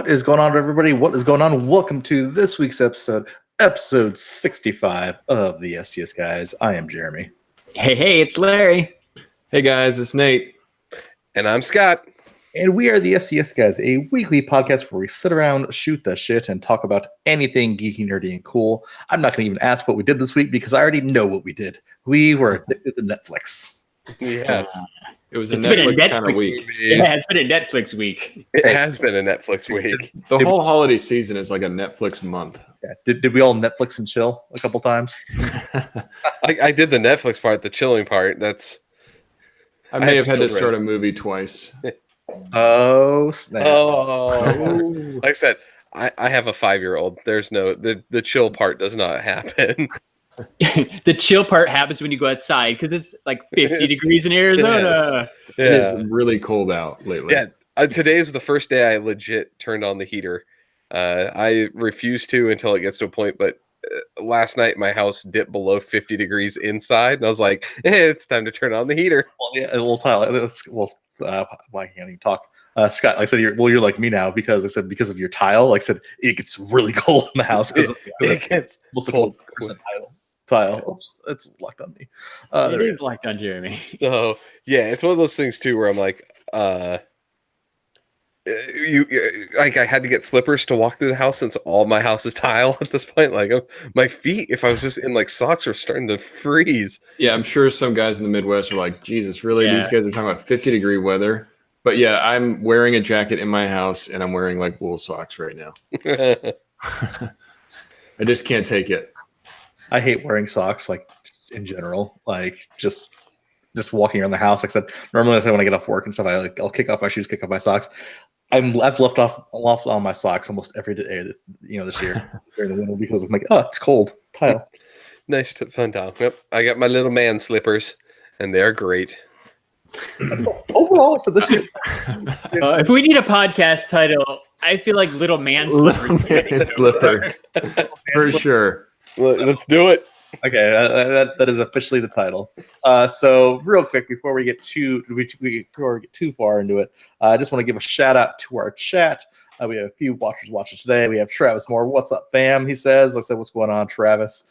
What is going on, everybody? What is going on? Welcome to this week's episode 65 of the STS Guys. I am Jeremy. Hey, it's Larry. Hey guys, it's Nate. And I'm Scott. And we are the STS Guys, a weekly podcast where we sit around, shoot the shit, and talk about anything geeky, nerdy, and cool. I'm not going to even ask what we did this week because I already know what we did. We were addicted to Netflix. Yes. It was It's been a Netflix kind of Netflix week. Yeah, it's been a Netflix week. It has been a Netflix week. The whole holiday season is like a Netflix month. Yeah. Did we all Netflix and chill a couple times? I did the Netflix part, the chilling part. I may have had to start a movie twice. Oh, snap. Oh. Like I said, I have a 5-year-old. There's no, the chill part does not happen. The chill part happens when you go outside because it's like 50 degrees in Arizona. It is really cold out lately. Yeah. Today is the first day I legit turned on the heater. I refuse to until it gets to a point, but last night my house dipped below 50 degrees inside, and I was like, it's time to turn on the heater. Well, yeah, a little tile. Why can't even talk? Scott, like I said, you're like me now because of your tile. Like I said, it gets really cold in the house because it gets most cold. Tile. Oops, it's locked on me. It is locked on Jeremy. So yeah, it's one of those things too where I'm like, I had to get slippers to walk through the house since all my house is tile at this point. Like my feet, if I was just in like socks, are starting to freeze. Yeah, I'm sure some guys in the Midwest are like, Jesus, really? Yeah. These guys are talking about 50-degree weather. But yeah, I'm wearing a jacket in my house and I'm wearing like wool socks right now. I just can't take it. I hate wearing socks, like just in general, like just walking around the house. Like I said, normally when I get off work and stuff, I'll kick off my shoes, kick off my socks. I've left off all my socks almost every day, this year during the winter because I'm like, oh, it's cold. Tile. Nice fun time. Yep, I got my little man slippers, and they're great. Overall, so this year, if we need a podcast title, I feel like Little Man Slippers. For sure. Well, let's do it. Okay, that is officially the title. So real quick before we get too far into it, I just want to give a shout out to our chat. We have a few watchers watching today. We have Travis Moore. What's up, fam? He says. Like I said, what's going on, Travis?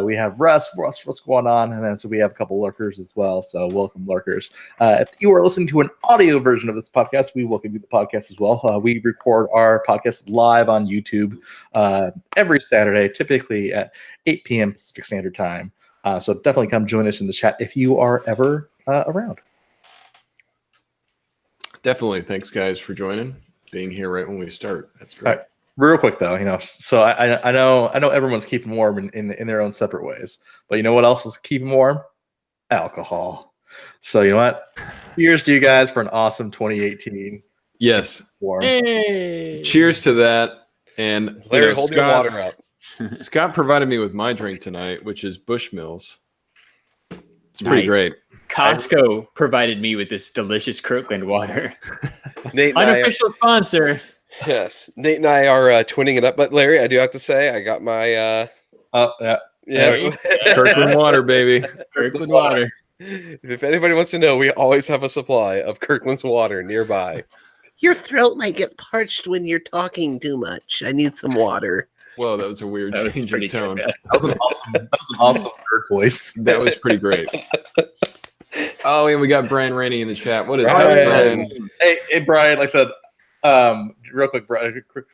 We have Russ, what's going on? And then so we have a couple lurkers as well. So welcome, lurkers. If you are listening to an audio version of this podcast, we welcome you to the podcast as well. We record our podcast live on YouTube every Saturday, typically at 8 p.m. Pacific Standard Time. So definitely come join us in the chat if you are ever around. Definitely. Thanks, guys, for joining. Being here right when we start. That's great. All right. Real quick though, so I know everyone's keeping warm in their own separate ways, but you know what else is keeping warm? Alcohol. So you know what? Cheers to you guys for an awesome 2018. Yes. Warm. Hey. Cheers to that. And Larry, hold your water up. Scott provided me with my drink tonight, which is Bushmills. It's pretty great. Costco provided me with this delicious Kirkland water. Nate, unofficial sponsor. Yes, Nate and I are twinning it up. But Larry, I do have to say, I got my Kirkland water, baby. Kirkland water. If anybody wants to know, we always have a supply of Kirkland's water nearby. Your throat might get parched when you're talking too much. I need some water. Whoa, that was a weird change of tone. That was an awesome nerd voice. That was pretty great. Oh, and we got Brian Rainey in the chat. What is Brian? Hey, Brian. Like I said, real quick, Brian, quick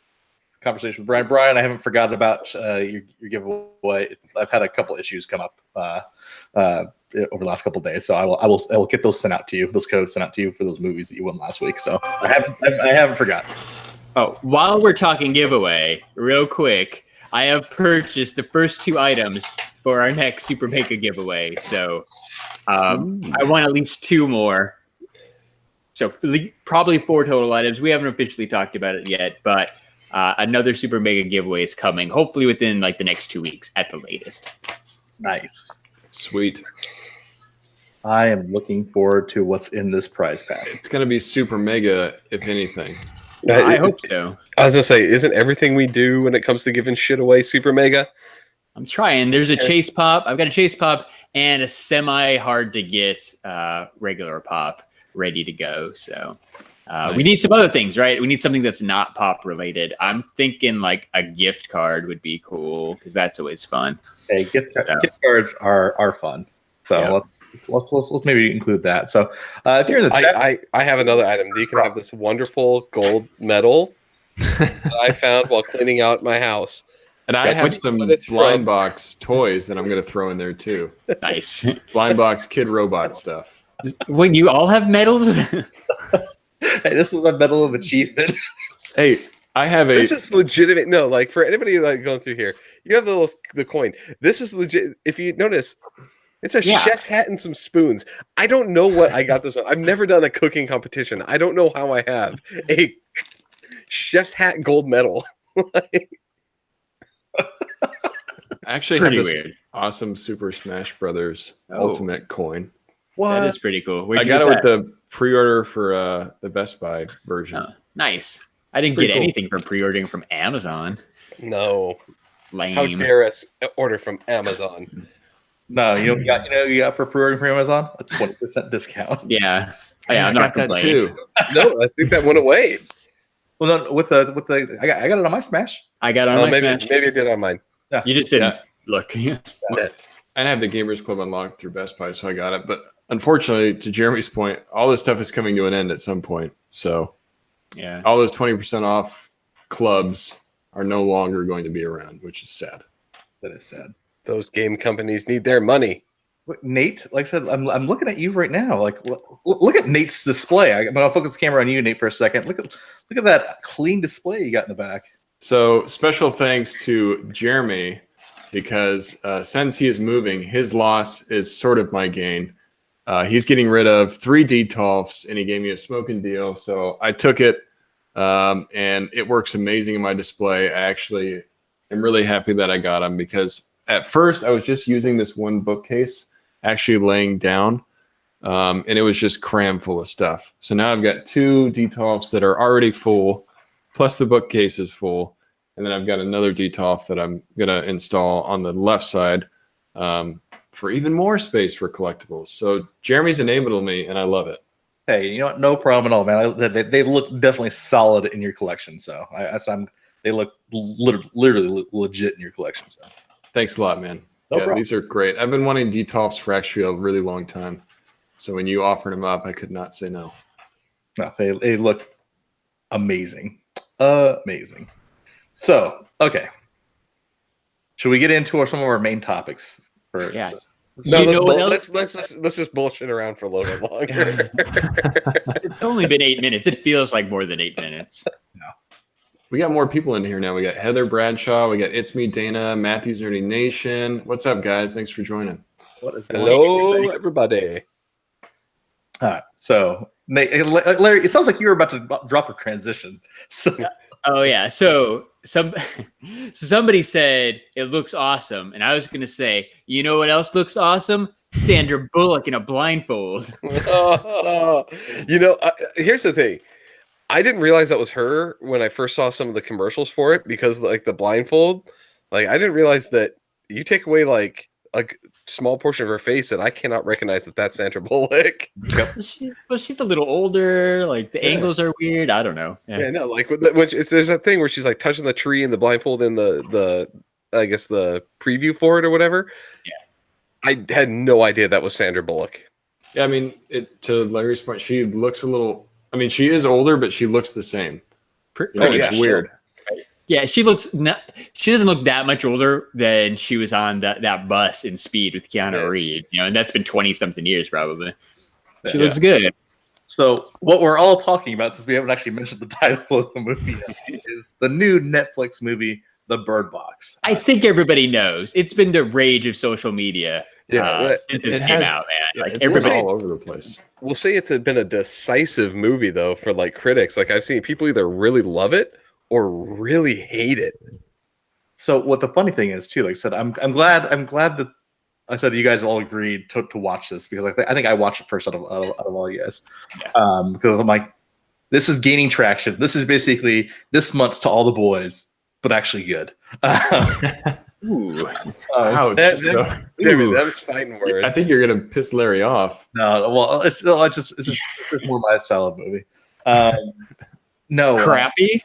conversation with Brian. Brian, I haven't forgotten about your giveaway. I've had a couple issues come up over the last couple of days, so I will get those sent out to you. Those codes sent out to you for those movies that you won last week. So I haven't forgotten. Oh, while we're talking giveaway, real quick, I have purchased the first 2 items for our next Super Mega giveaway. So I want at least 2 more. So probably 4 total items. We haven't officially talked about it yet, but another Super Mega giveaway is coming, hopefully within like the next 2 weeks at the latest. Nice. Sweet. I am looking forward to what's in this prize pack. It's going to be Super Mega, if anything. I hope so. I was going to say, isn't everything we do when it comes to giving shit away Super Mega? I'm trying. There's a Chase Pop. I've got a Chase Pop and a semi hard to get regular pop ready to go. So We need some other things, right? We need something that's not pop related. I'm thinking like a gift card would be cool because that's always fun. Hey, gift cards are fun. So let's maybe include that. So if you're in the chat, I have another item. You can have this wonderful gold medal that I found while cleaning out my house. And I have some blind box toys that I'm going to throw in there too. Nice. Blind box kid robot stuff. Wait, you all have medals? hey, this is a medal of achievement. Hey, I have This is legitimate. No, like for anybody like going through here, you have the coin. This is legit. If you notice, it's a chef's hat and some spoons. I don't know what I got this on. I've never done a cooking competition. I don't know how I have a chef's hat gold medal. I actually Pretty have this weird. awesome Super Smash Brothers Ultimate coin. That is pretty cool. Where'd I you got get it with that? the pre-order for the Best Buy version. Oh, nice. I didn't Pretty get cool. anything from pre-ordering from Amazon. No. Lame. How dare us order from Amazon? No, you got for pre-ordering from Amazon a 20% discount. Yeah. Oh, yeah, I'm I not got that complaining. too. No, I think that went away. Well, no, with the I got it on my Smash. I got on Oh, my maybe Smash. I did on mine. You just didn't Yeah. look. And I have the Gamers Club unlocked through Best Buy, so I got it. But unfortunately, to Jeremy's point, all this stuff is coming to an end at some point. So Yeah. all those 20% off clubs are no longer going to be around, which is sad. That is sad. Those game companies need their money. Look, Nate, like I said, I'm looking at you right now. Like, look at Nate's display. I'm gonna focus the camera on you, Nate, for a second. Look at that clean display you got in the back. So special thanks to Jeremy, because since he is moving, his loss is sort of my gain. He's getting rid of 3 Detolfs, and he gave me a smoking deal. So I took it, and it works amazing in my display. I actually am really happy that I got him, because at first I was just using this one bookcase, actually laying down, and it was just crammed full of stuff. So now I've got 2 Detolfs that are already full, plus the bookcase is full. And then I've got another Detolf that I'm going to install on the left side for even more space for collectibles. So Jeremy's enabled me, and I love it. Hey, you know what? No problem at all, man. They look definitely solid in your collection. So they look literally legit in your collection. So Thanks a lot, man. No problem. These are great. I've been wanting Detolfs for actually a really long time. So when you offered them up, I could not say no. no, they look amazing, amazing. So okay, should we get into some of our main topics first? Yeah. No, You know what else? let's just bullshit around for a little bit longer. It's only been 8 minutes. It feels like more than 8 minutes. We got more people in here now. We got Heather Bradshaw. We got It's Me, Dana, Matthews Nerdy Nation. What's up, guys? Thanks for joining. What is going on? Hello, everybody. All right, so Nate, Larry, it sounds like you were about to drop a transition. So Oh yeah. So somebody said it looks awesome, and I was gonna say, you know what else looks awesome? Sandra Bullock in a blindfold. Here's the thing. I didn't realize that was her when I first saw some of the commercials for it, because like the blindfold, like I didn't realize that you take away like a small portion of her face and I cannot recognize that that's Sandra Bullock. She's a little older. Like the angles are weird. I don't know. Yeah, no, like there's a thing where she's like touching the tree in the blindfold in the I guess the preview for it or whatever. Yeah, I had no idea that was Sandra Bullock. Yeah, I mean, to Larry's point, she looks a little. I mean, she is older, but she looks the same. It's weird. Yeah, she doesn't look that much older than she was on that bus in Speed with Keanu Reeves. You know, and that's been 20-something years probably. She looks good. So what we're all talking about, since we haven't actually mentioned the title of the movie yet, is the new Netflix movie, The Bird Box. I think everybody knows. It's been the rage of social media since it came out, man. Like It's everybody. all over the place. We'll say it's been a decisive movie though for like critics. Like I've seen people either really love it or really hate it. So what the funny thing is too, like I said, I'm glad that I said you guys all agreed to watch this, because I think I watched it first out of all you guys. Because I'm like, this is gaining traction. This is basically this month's To All the Boys, but actually good. Ooh. Ouch. Them's fighting words. I think you're gonna piss Larry off. No, well, it's just more my style of movie. No, Crappy.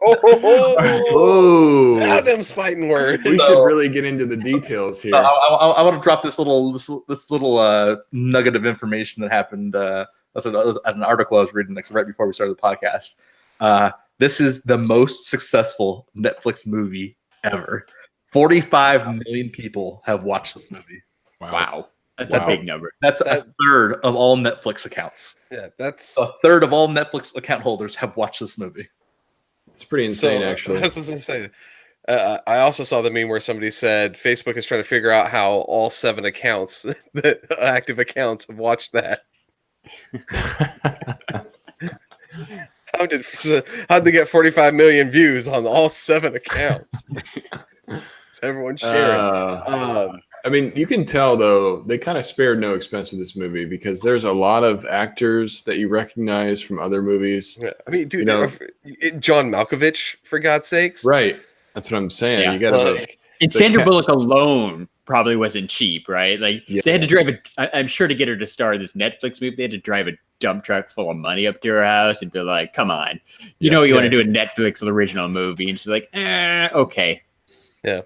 Oh, Now them's fighting words. we should really get into the details here. I want to drop this little nugget of information that happened. That's an article I was reading right before we started the podcast. This is the most successful Netflix movie ever. 45 million people have watched this movie. Wow. That's a big number. That's a third of all Netflix accounts. Yeah, that's A third of all Netflix account holders have watched this movie. It's pretty insane, actually. That's what I was gonna say. I also saw the meme where somebody said Facebook is trying to figure out how all 7 accounts, active accounts, have watched that. How did they get 45 million views on all 7 accounts? Everyone sharing. I mean, you can tell though they kind of spared no expense with this movie because there's a lot of actors that you recognize from other movies. Yeah, I mean, dude, John Malkovich, for God's sakes, right? That's what I'm saying. Yeah. You got to. And Sandra Bullock alone probably wasn't cheap, right? Like they had to drive I'm sure to get her to star in this Netflix movie, they had to drive a dump truck full of money up to her house and be like, "Come on, you know you want to do a Netflix original movie," and she's like, "Okay." Yeah.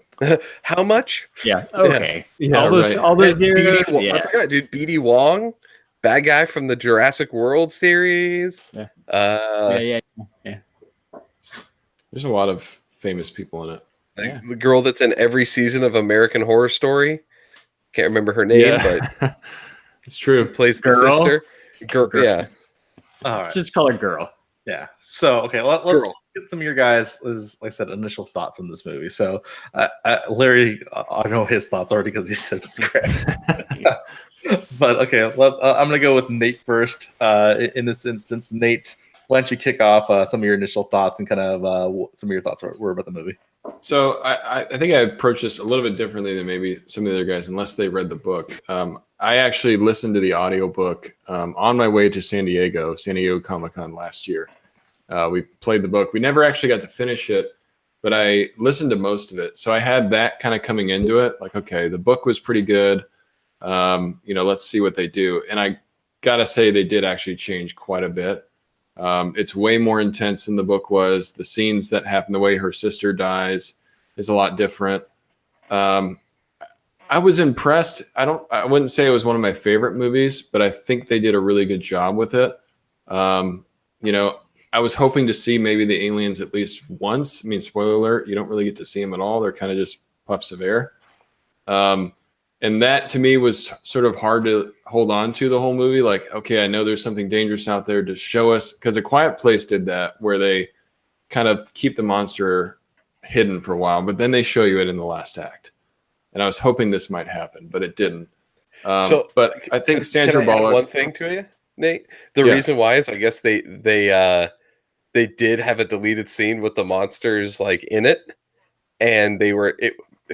How much? Yeah. Okay. Yeah, all those years. I forgot, dude. BD Wong, bad guy from the Jurassic World series. Yeah. Yeah. There's a lot of famous people in it. Like the girl that's in every season of American Horror Story. Can't remember her name, but it's true. Plays the sister. Girl. Yeah. All right. Just call her Girl. Yeah. So okay, let's get some of your guys, like I said, initial thoughts on this movie. So Larry, I know his thoughts already because he says it's great. But okay, I'm gonna go with Nate first. In this instance, Nate, why don't you kick off some of your initial thoughts and kind of some of your thoughts were about the movie? So I think I approached this a little bit differently than maybe some of the other guys, unless they read the book. I actually listened to the audiobook on my way to San Diego Comic-Con last year. We played the book. We never actually got to finish it, but I listened to most of it. So I had that kind of coming into it. Like, okay, the book was pretty good. Let's see what they do. And I got to say, they did actually change quite a bit. It's way more intense than the book was. The scenes that happen, the way her sister dies is a lot different. I was impressed. I wouldn't say it was one of my favorite movies, but I think they did a really good job with it. I was hoping to see maybe the aliens at least once. I mean, spoiler alert, you don't really get to see them at all. They're kind of just puffs of air. And that to me was sort of hard to hold on to the whole movie. Like, okay, I know there's something dangerous out there to show us, because A Quiet Place did that, where they kind of keep the monster hidden for a while, but then they show you it in the last act. And I was hoping this might happen, but it didn't. But I think Sandra Bullock. One thing to you, Nate. The reason why is I guess they did have a deleted scene with the monsters like in it, and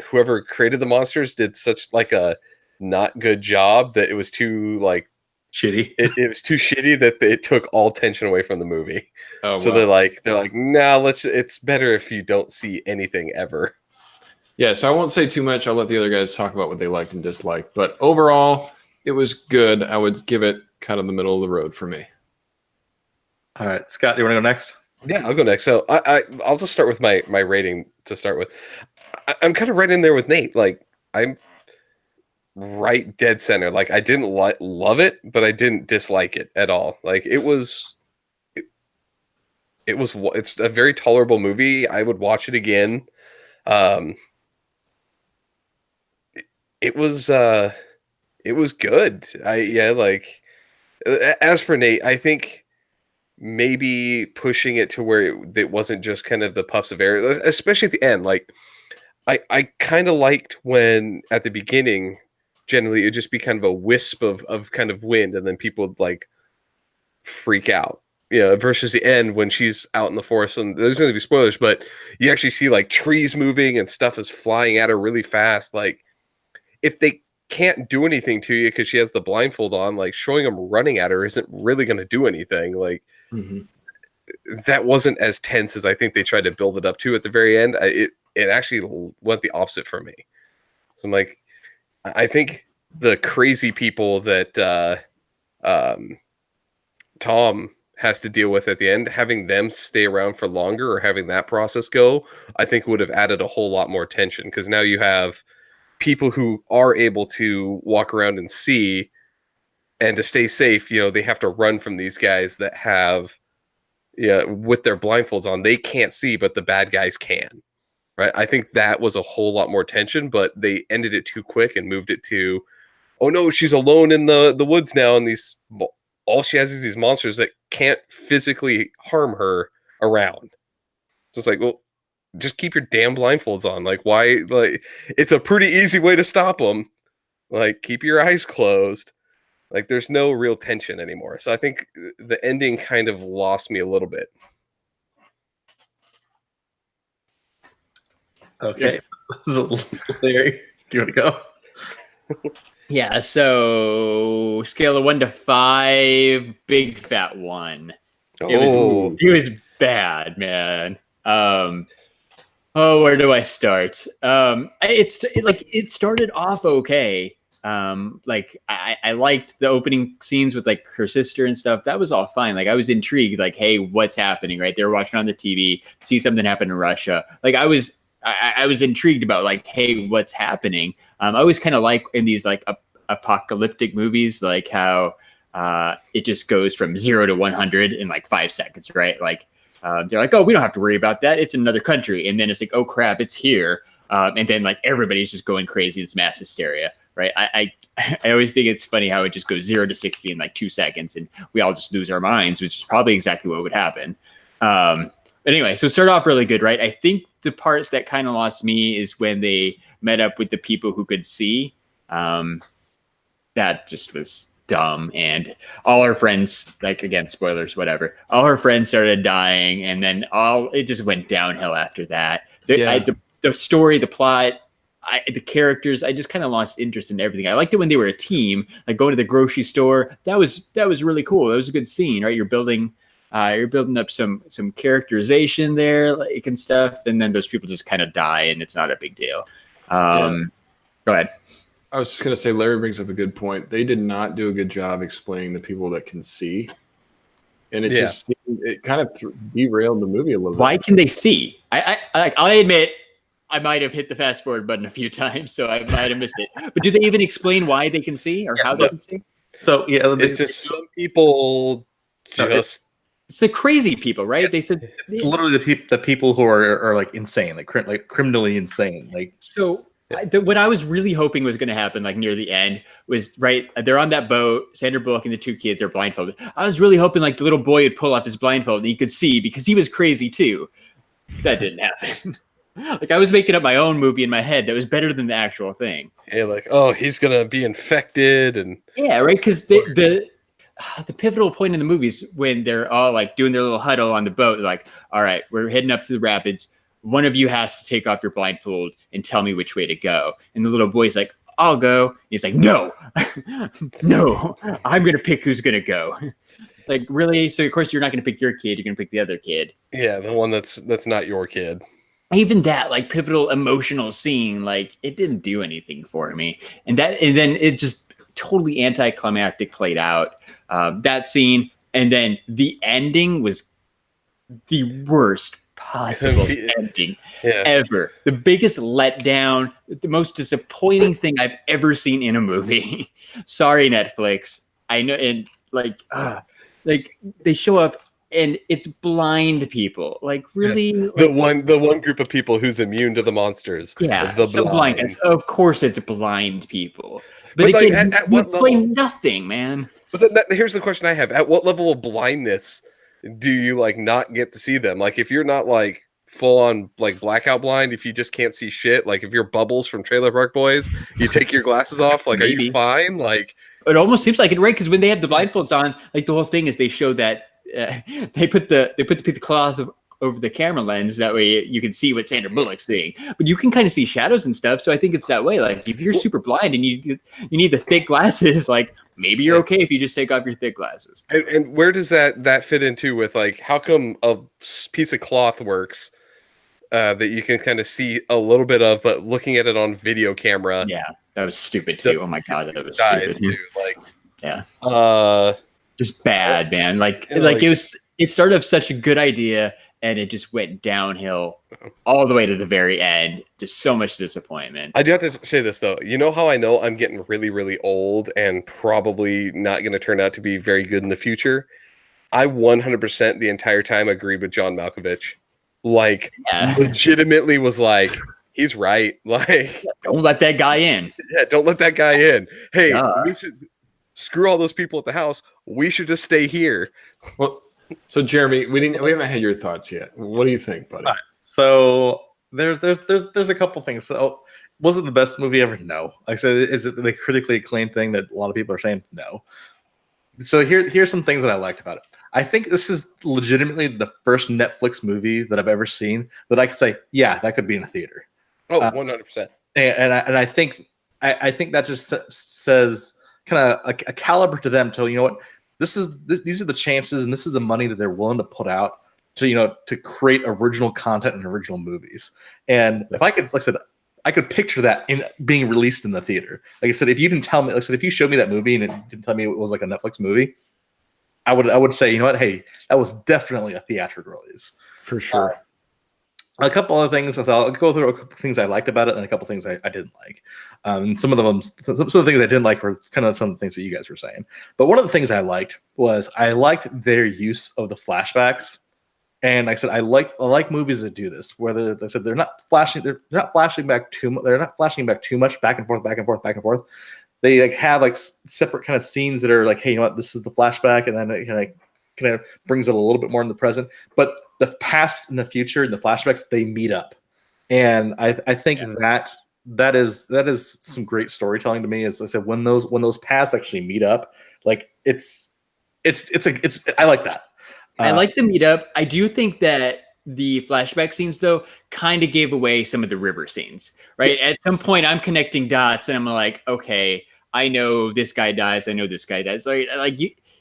whoever created the monsters did such like a not good job that it was too like shitty. It was too shitty that it took all tension away from the movie. Oh, so wow. they're like, nah, it's better if you don't see anything ever. Yeah, so I won't say too much. I'll let the other guys talk about what they liked and disliked. But overall, it was good. I would give it kind of the middle of the road for me. All right, Scott, you want to go next? Yeah, I'll go next. So I'll just start with my rating to start with. I'm kind of right in there with Nate. Like, I'm right dead center. Like, I didn't love it, but I didn't dislike it at all. Like, it's a very tolerable movie. I would watch it again. It was good. Like, as for Nate, I think maybe pushing it to where it wasn't just kind of the puffs of air, especially at the end. Like, I kind of liked when at the beginning, generally it'd just be kind of a wisp of kind of wind, and then people would like freak out. Versus the end when she's out in the forest, and there's going to be spoilers, but you actually see like trees moving and stuff is flying at her really fast. Like, if they can't do anything to you because she has the blindfold on, like showing them running at her isn't really going to do anything. Like, that wasn't as tense as I think they tried to build it up to at the very end. It actually went the opposite for me. So I'm like, I think the crazy people that Tom has to deal with at the end, having them stay around for longer or having that process go, I think would have added a whole lot more tension, because now you have people who are able to walk around and see, and to stay safe, they have to run from these guys that have, with their blindfolds on, they can't see, but the bad guys can. Right? I think that was a whole lot more tension, but they ended it too quick and moved it to, oh no, she's alone in the woods now, and all she has is these monsters that can't physically harm her around. Just like, well, just keep your damn blindfolds on. Like, why? Like, it's a pretty easy way to stop them. Like, keep your eyes closed. Like, there's no real tension anymore. So I think the ending kind of lost me a little bit. Okay. Larry, do you want to go? Yeah, so scale of 1 to 5, big fat 1. It was bad, man. Where do I start? It started off okay. I liked the opening scenes with like her sister and stuff. That was all fine. Like, I was intrigued, like, hey, what's happening, right? They were watching on the TV, see something happen in Russia. Like, I was intrigued about, like, hey, what's happening? I always kind of like in these like apocalyptic movies, like how it just goes from 0 to 100 in like 5 seconds, right? Like, they're like, oh, we don't have to worry about that. It's another country. And then it's like, oh crap, it's here. And then like everybody's just going crazy. It's mass hysteria, right? I always think it's funny how it just goes 0 to 60 in like 2 seconds, and we all just lose our minds, which is probably exactly what would happen. But anyway, so start off really good, right? I think the part that kind of lost me is when they met up with the people who could see. That just was dumb. And all her friends, like, again, spoilers, whatever, all her friends started dying, and then it just went downhill after that. The story, the plot, the characters, I just kind of lost interest in everything. I liked it when they were a team, like going to the grocery store. That was really cool. That was a good scene, right? You're building up some characterization there, like, and stuff, and then those people just kind of die, and it's not a big deal. Go ahead. I was just going to say, Larry brings up a good point. They did not do a good job explaining the people that can see. And it kind of derailed the movie a little bit. Why can they see? I admit I might have hit the fast forward button a few times, so I might have missed it. But do they even explain why they can see or how they can see? So yeah, it's just some people just. It's the crazy people, right? They said it's literally the people who are like insane, like criminally insane. Like, so. What I was really hoping was going to happen, like near the end, was, right, they're on that boat, Sandra Bullock and the 2 kids are blindfolded. I was really hoping like the little boy would pull off his blindfold and he could see, because he was crazy too. That didn't happen. Like, I was making up my own movie in my head that was better than the actual thing. Yeah, like, oh, he's gonna be infected, and yeah, right, because the pivotal point in the movie is when they're all like doing their little huddle on the boat, like, all right, we're heading up to the rapids. One of you has to take off your blindfold and tell me which way to go. And the little boy's like, I'll go. And he's like, no, no, I'm going to pick who's going to go. Like, really? So of course you're not going to pick your kid. You're going to pick the other kid. Yeah. The one that's not your kid. Even that, like, pivotal emotional scene, like, it didn't do anything for me. And then it just totally anticlimactic played out. That scene. And then the ending was the worst possible ending ever. The biggest letdown, the most disappointing thing I've ever seen in a movie. Sorry, Netflix. I know, and like they show up and it's blind people. Like, really? Yes. Like, the one group of people who's immune to the monsters. Yeah, the so blind. Of course it's blind people. But like, again, at you what explain level? Nothing, man. But here's the question I have. At what level of blindness do you like not get to see them? Like, if you're not like full on like blackout blind, if you just can't see shit, like if you're Bubbles from Trailer Park Boys, you take your glasses off, like, Maybe. Are you fine? Like, it almost seems like it, right? Because when they have the blindfolds on, like, the whole thing is they show that they put the cloth over the camera lens, that way you can see what Sandra Bullock's seeing, but you can kind of see shadows and stuff. So I think it's that way. Like, if you're super blind and you need the thick glasses, like, maybe you're okay if you just take off your thick glasses. And where does that fit into with, like, how come a piece of cloth works that you can kind of see a little bit of, but looking at it on video camera, yeah, that was stupid too. Oh my god, that was dies stupid too. Like, yeah, just bad, man. Like like- it started off such a good idea and it just went downhill all the way to the very end. Just so much disappointment. I do have to say this though. You know how I know I'm getting really, really old and probably not going to turn out to be very good in the future? I 100% the entire time agreed with John Malkovich. Like, Yeah. legitimately was like, he's right. Like, Don't let that guy in. yeah, don't let that guy in. Hey, Yeah. we should screw all those people at the house. We should just stay here. Well, so Jeremy, we haven't had your thoughts yet. What do you think, buddy? All right. So there's a couple things. So was it the best movie ever? No. Like I said, is it the critically acclaimed thing that a lot of people are saying? No. So here's some things that I liked about it. I think this is legitimately the first Netflix movie that I've ever seen that I could say, yeah, that could be in a theater. Oh, 100%. And I think that just says kind of a caliber to them. To, you know what, these are the chances and this is the money that they're willing to put out to create original content and original movies. And if I could, like I said, I could picture that in being released in the theater. Like I said, if you didn't tell me, like I said, if you showed me that movie and it didn't tell me it was like a Netflix movie, I would say, you know what, hey, that was definitely a theatrical release. For sure. A couple other things. So I'll go through a couple things I liked about it, and a couple things I didn't like. And some of the things I didn't like were kind of some of the things that you guys were saying. But one of the things I liked was I liked their use of the flashbacks. And like I said, I like movies that do this, where they said they're not flashing back too much. They're not flashing back too much, back and forth, back and forth, back and forth. They like have like separate kind of scenes that are like, hey, you know what, this is the flashback, and then it kind of brings it a little bit more in the present. But the past and the future and the flashbacks, they meet up, and I think that is some great storytelling to me. As I said, when those paths actually meet up, like it's I like that. I like the meetup. I do think that the flashback scenes, though, kind of gave away some of the river scenes, right? At some point, I'm connecting dots, and I'm like, okay, I know this guy dies. I know this guy dies.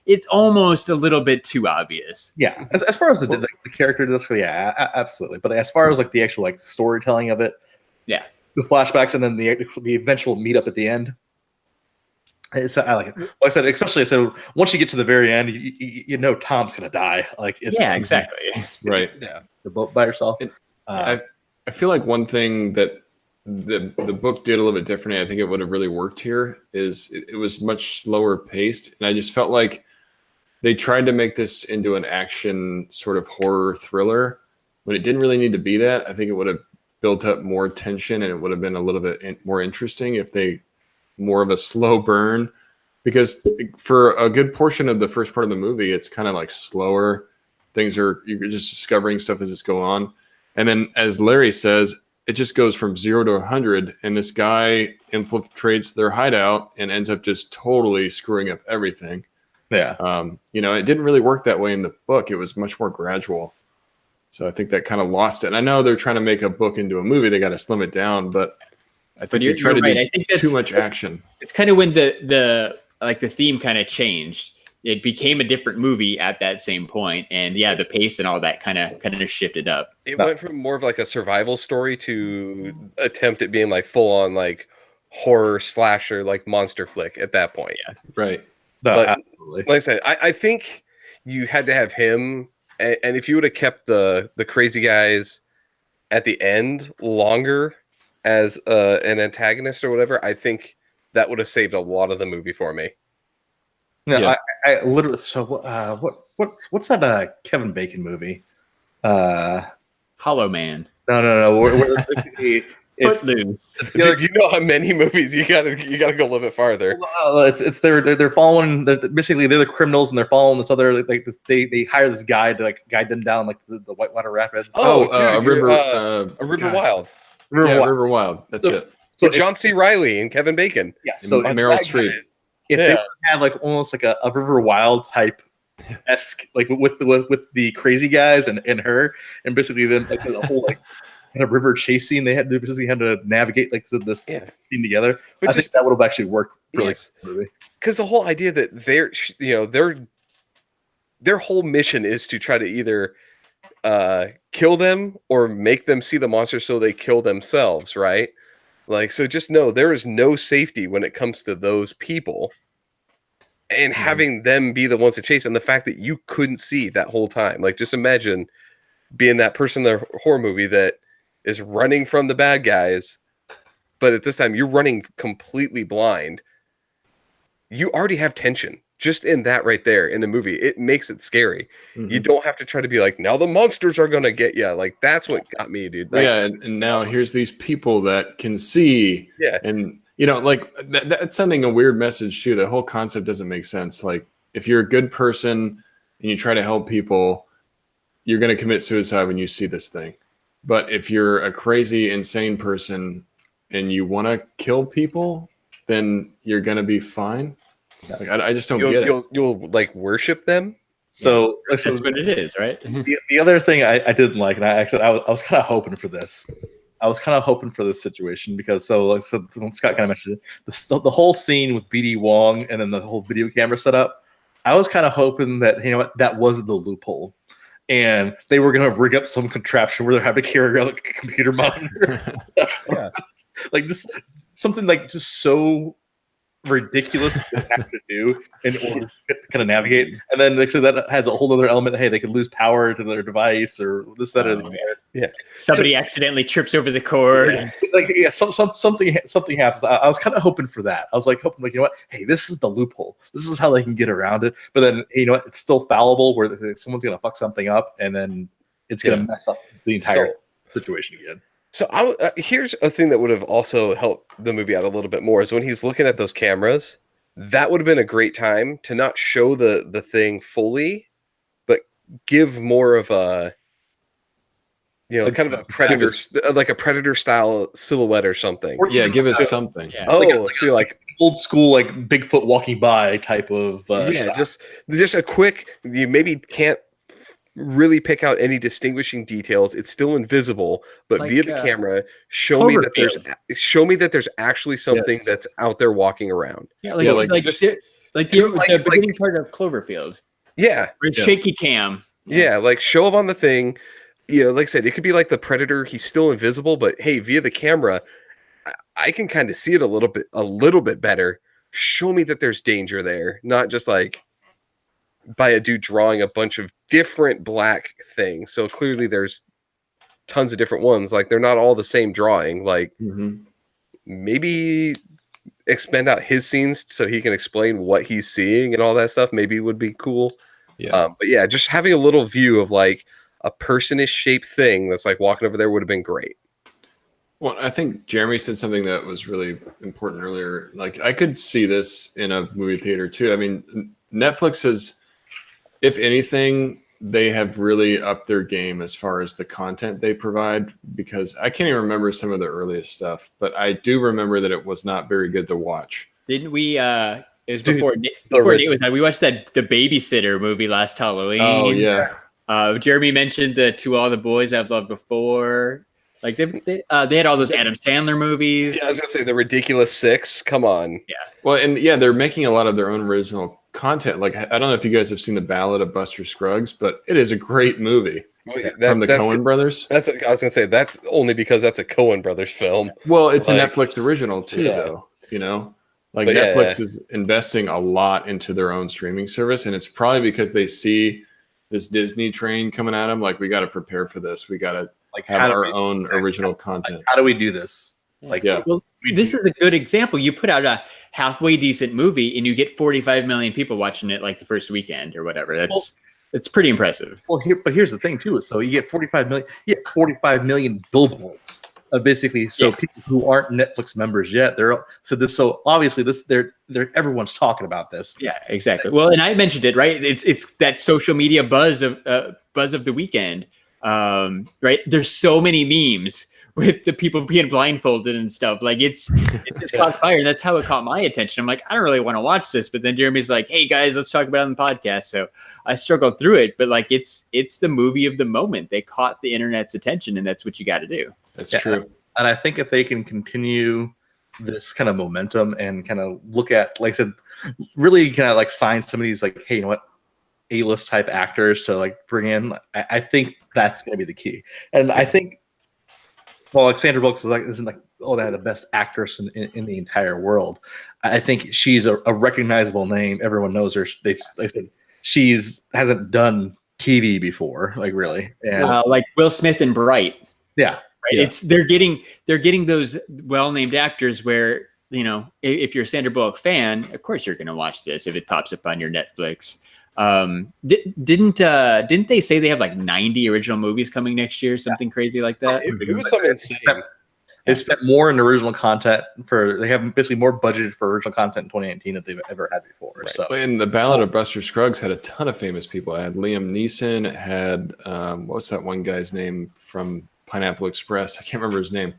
It's almost a little bit too obvious. Yeah, as far as the character does, yeah, absolutely. But as far as like the actual like storytelling of it, yeah, the flashbacks and then the eventual meetup at the end. I like it. Like I said, especially once you get to the very end, you know Tom's gonna die. Like exactly. Right. Yeah. The boat by yourself. I feel like one thing that the book did a little bit differently, I think it would have really worked here, is it was much slower paced. And I just felt like they tried to make this into an action sort of horror thriller when it didn't really need to be that. I think it would have built up more tension and it would have been a little bit more interesting if they more of a slow burn, because for a good portion of the first part of the movie, it's kind of like slower. You're just discovering stuff as it's going on. And then as Larry says, it just goes from 0 to 100. And this guy infiltrates their hideout and ends up just totally screwing up everything. Yeah. It didn't really work that way in the book. It was much more gradual. So I think that kind of lost it. And I know they're trying to make a book into a movie. They got to slim it down, but I think they try to do too much action. It's kind of when the theme kind of changed. It became a different movie at that same point, and yeah, the pace and all that kind of shifted up. It went from more of like a survival story to attempt at being like full on like horror slasher, like monster flick at that point. Yeah, right. No, but absolutely. Like I said, I think you had to have him, and if you would have kept the crazy guys at the end longer as an antagonist or whatever, I think that would have saved a lot of the movie for me. Yeah. I literally. So what's that Kevin Bacon movie? Hollow Man. No. It's Footloose. Dude, you know how many movies you gotta go a little bit farther. It's they're following. Basically, they're the criminals and they're following this other like this. They hire this guy to like guide them down like the Whitewater Rapids. River Wild. River Wild. That's it. So John C. Reilly and Kevin Bacon. Yeah. So Meryl Streep. If they had like almost like a River Wild type esque, like with the crazy guys and her, and basically then like the whole like kind of river chase scene, they basically had to navigate like this scene together. I think that would have actually worked really movie. Because the whole idea that their whole mission is to try to either kill them or make them see the monster so they kill themselves, right? Like, so just know there is no safety when it comes to those people. and having them be the ones to chase, and the fact that you couldn't see that whole time. Like, just imagine being that person in the horror movie that is running from the bad guys, but at this time you're running completely blind. You already have tension just in that right there in the movie. It makes it scary. You don't have to try to be like, now the monsters are gonna get you. Like, that's what got me, dude. Like, yeah, and now here's these people that can see. Yeah. And like that's sending a weird message too. The whole concept doesn't make sense. Like, if you're a good person and you try to help people, you're going to commit suicide when you see this thing. But if you're a crazy, insane person and you want to kill people, then you're going to be fine. Like, I just don't get it. You'll like worship them. So That's what it is, right? the other thing I didn't like, and I was kind of hoping for this. I was kind of hoping for this situation because so when Scott kind of mentioned it, the whole scene with BD Wong and then the whole video camera setup, I was kind of hoping that that was the loophole, and they were going to rig up some contraption where they're having to carry around a computer monitor, like just something like just so ridiculous to have to do in order to kind of navigate. And then like, so that has a whole other element. Hey, they could lose power to their device or this, that, or the other. Yeah. Somebody accidentally trips over the cord. Something happens. I was kind of hoping for that. I was like hoping, like, hey, this is the loophole. This is how they can get around it. But then, it's still fallible where someone's going to fuck something up and then it's going to mess up the entire situation again. So here's a thing that would have also helped the movie out a little bit more is when he's looking at those cameras. That would have been a great time to not show the thing fully, but give more of a kind of a predator, like a predator style silhouette or something. Yeah, give us something. Yeah. Oh, so like old school, like Bigfoot walking by type of shot. just a quick. You maybe can't really pick out any distinguishing details. It's still invisible, but Like, via the camera, show me that there's actually something that's out there walking around. Yeah, like the beginning part of Cloverfield. Yeah, Or shaky cam. yeah, like show up on the thing. Like I said, it could be like the predator. He's still invisible, but hey, via the camera, I can kind of see it a little bit better. Show me that there's danger there, not just like by a dude drawing a bunch of different black things. So clearly there's tons of different ones. Like, they're not all the same drawing. Like, maybe expand out his scenes so he can explain what he's seeing and all that stuff maybe would be cool. But yeah, just having a little view of like a person-ish shaped thing that's like walking over there would have been great. Well, I think Jeremy said something that was really important earlier. Like, I could see this in a movie theater too. I mean, Netflix has, if anything, they have really upped their game as far as the content they provide, because I can't even remember some of the earliest stuff, but I do remember that it was not very good to watch. Didn't we? It was before Nate was on. We watched the Babysitter movie last Halloween. Oh yeah. Jeremy mentioned the To All the Boys I've Loved Before. Like they had all those Adam Sandler movies. Yeah, I was gonna say The Ridiculous Six. Come on. Yeah. Well, and they're making a lot of their own original content. Like, I don't know if you guys have seen The Ballad of Buster Scruggs, but it is a great movie from the Coen brothers. I was gonna say that's only because that's a Coen brothers film. Well, it's a Netflix original too, though. Like, but Netflix is investing a lot into their own streaming service, and it's probably because they see this Disney train coming at them. Like, we got to prepare for this. We got to have our own original content. How do we do this? Well, this is a good example. You put out a halfway decent movie and you get 45 million people watching it like the first weekend or whatever. It's pretty impressive. Well, here's the thing too. So you get 45 million. You get 45 million billboards. Basically, people who aren't Netflix members yet, so obviously they're everyone's talking about this. Yeah, exactly. Well, and I mentioned it, right? It's that social media buzz of the weekend. Right? There's so many memes with the people being blindfolded and stuff. Like, it's just caught fire, and that's how it caught my attention. I'm like, I don't really want to watch this, but then Jeremy's like, hey guys, let's talk about it on the podcast. So I struggled through it, but like, it's the movie of the moment. They caught the internet's attention, and that's what you got to do. That's true. And I think if they can continue this kind of momentum and kind of look at, like I said, really kind of like sign some of these, like, hey, you know what, A-list type actors to like bring in, I think that's going to be the key. And I think, well, like Sandra Bullock isn't like oh, they had the best actress in the entire world. I think she's a recognizable name. Everyone knows her. Like I said, hasn't done TV before, like really. And like Will Smith and Bright. Yeah. Right? Yeah. They're getting those well-named actors where, you know, if you're a Sandra Bullock fan, of course you're going to watch this if it pops up on your Netflix. Didn't they say they have like 90 original movies coming next year, something crazy like that? It was something insane. They spent more in original content they have basically more budgeted for original content in 2019 than they've ever had before. Right. So, and the Ballad of Buster Scruggs had a ton of famous people. It had Liam Neeson. It had what's that one guy's name from Pineapple Express? I can't remember his name.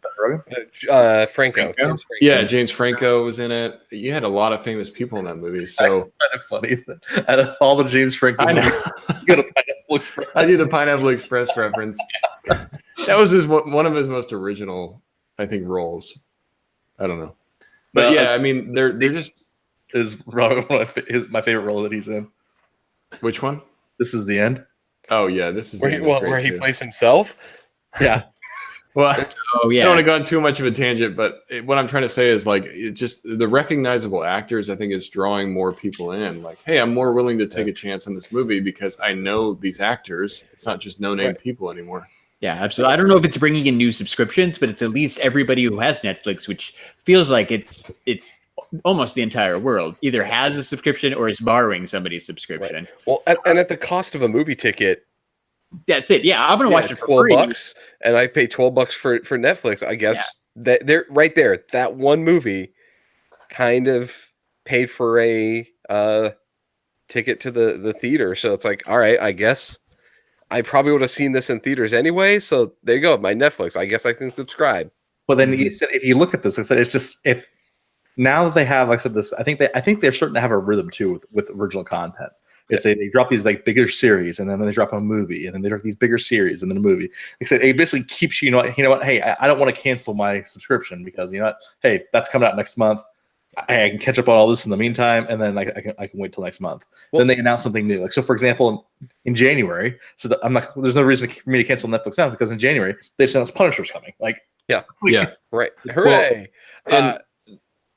Franco. James Franco. Yeah, James Franco was in it. You had a lot of famous people in that movie. So kind of funny that out of all the James Franco, I know. you go to Pineapple Express. I do the Pineapple Express reference. That was one of his most original, I think, roles. I don't know, but yeah, I mean, they're just is probably one of my favorite role that he's in. Which one? This Is the End. Oh yeah, this is where he plays himself. Yeah. Well, oh yeah. I don't want to go on too much of a tangent, but what I'm trying to say is like it just the recognizable actors I think is drawing more people in. Like, hey, I'm more willing to take a chance on this movie because I know these actors. It's not just no-name people anymore. Yeah, absolutely. I don't know if it's bringing in new subscriptions, but it's at least everybody who has Netflix, which feels like it's almost the entire world either has a subscription or is borrowing somebody's subscription. Right. Well, and at the cost of a movie ticket, that's it. Yeah, I'm gonna watch it for $12, and I pay $12 for Netflix. I guess that they're right there. That one movie kind of paid for a ticket to the theater. So it's like, all right, I guess I probably would have seen this in theaters anyway. So there you go, my Netflix. I guess I can subscribe. But then if you look at this, I said it's just now that they have, like I said, this I think they're starting to have a rhythm too with original content. They drop these like bigger series, and then they drop a movie, and then they drop these bigger series, and then a movie. Like I said, it basically keeps you know what? Hey, I don't want to cancel my subscription because you know what? Hey, that's coming out next month. Hey, I can catch up on all this in the meantime, and then I can wait till next month. Well, then they announce something new. Like so, for example, in January, there's no reason for me to cancel Netflix now because in January they've announced Punisher's coming. Like right, hooray! Well,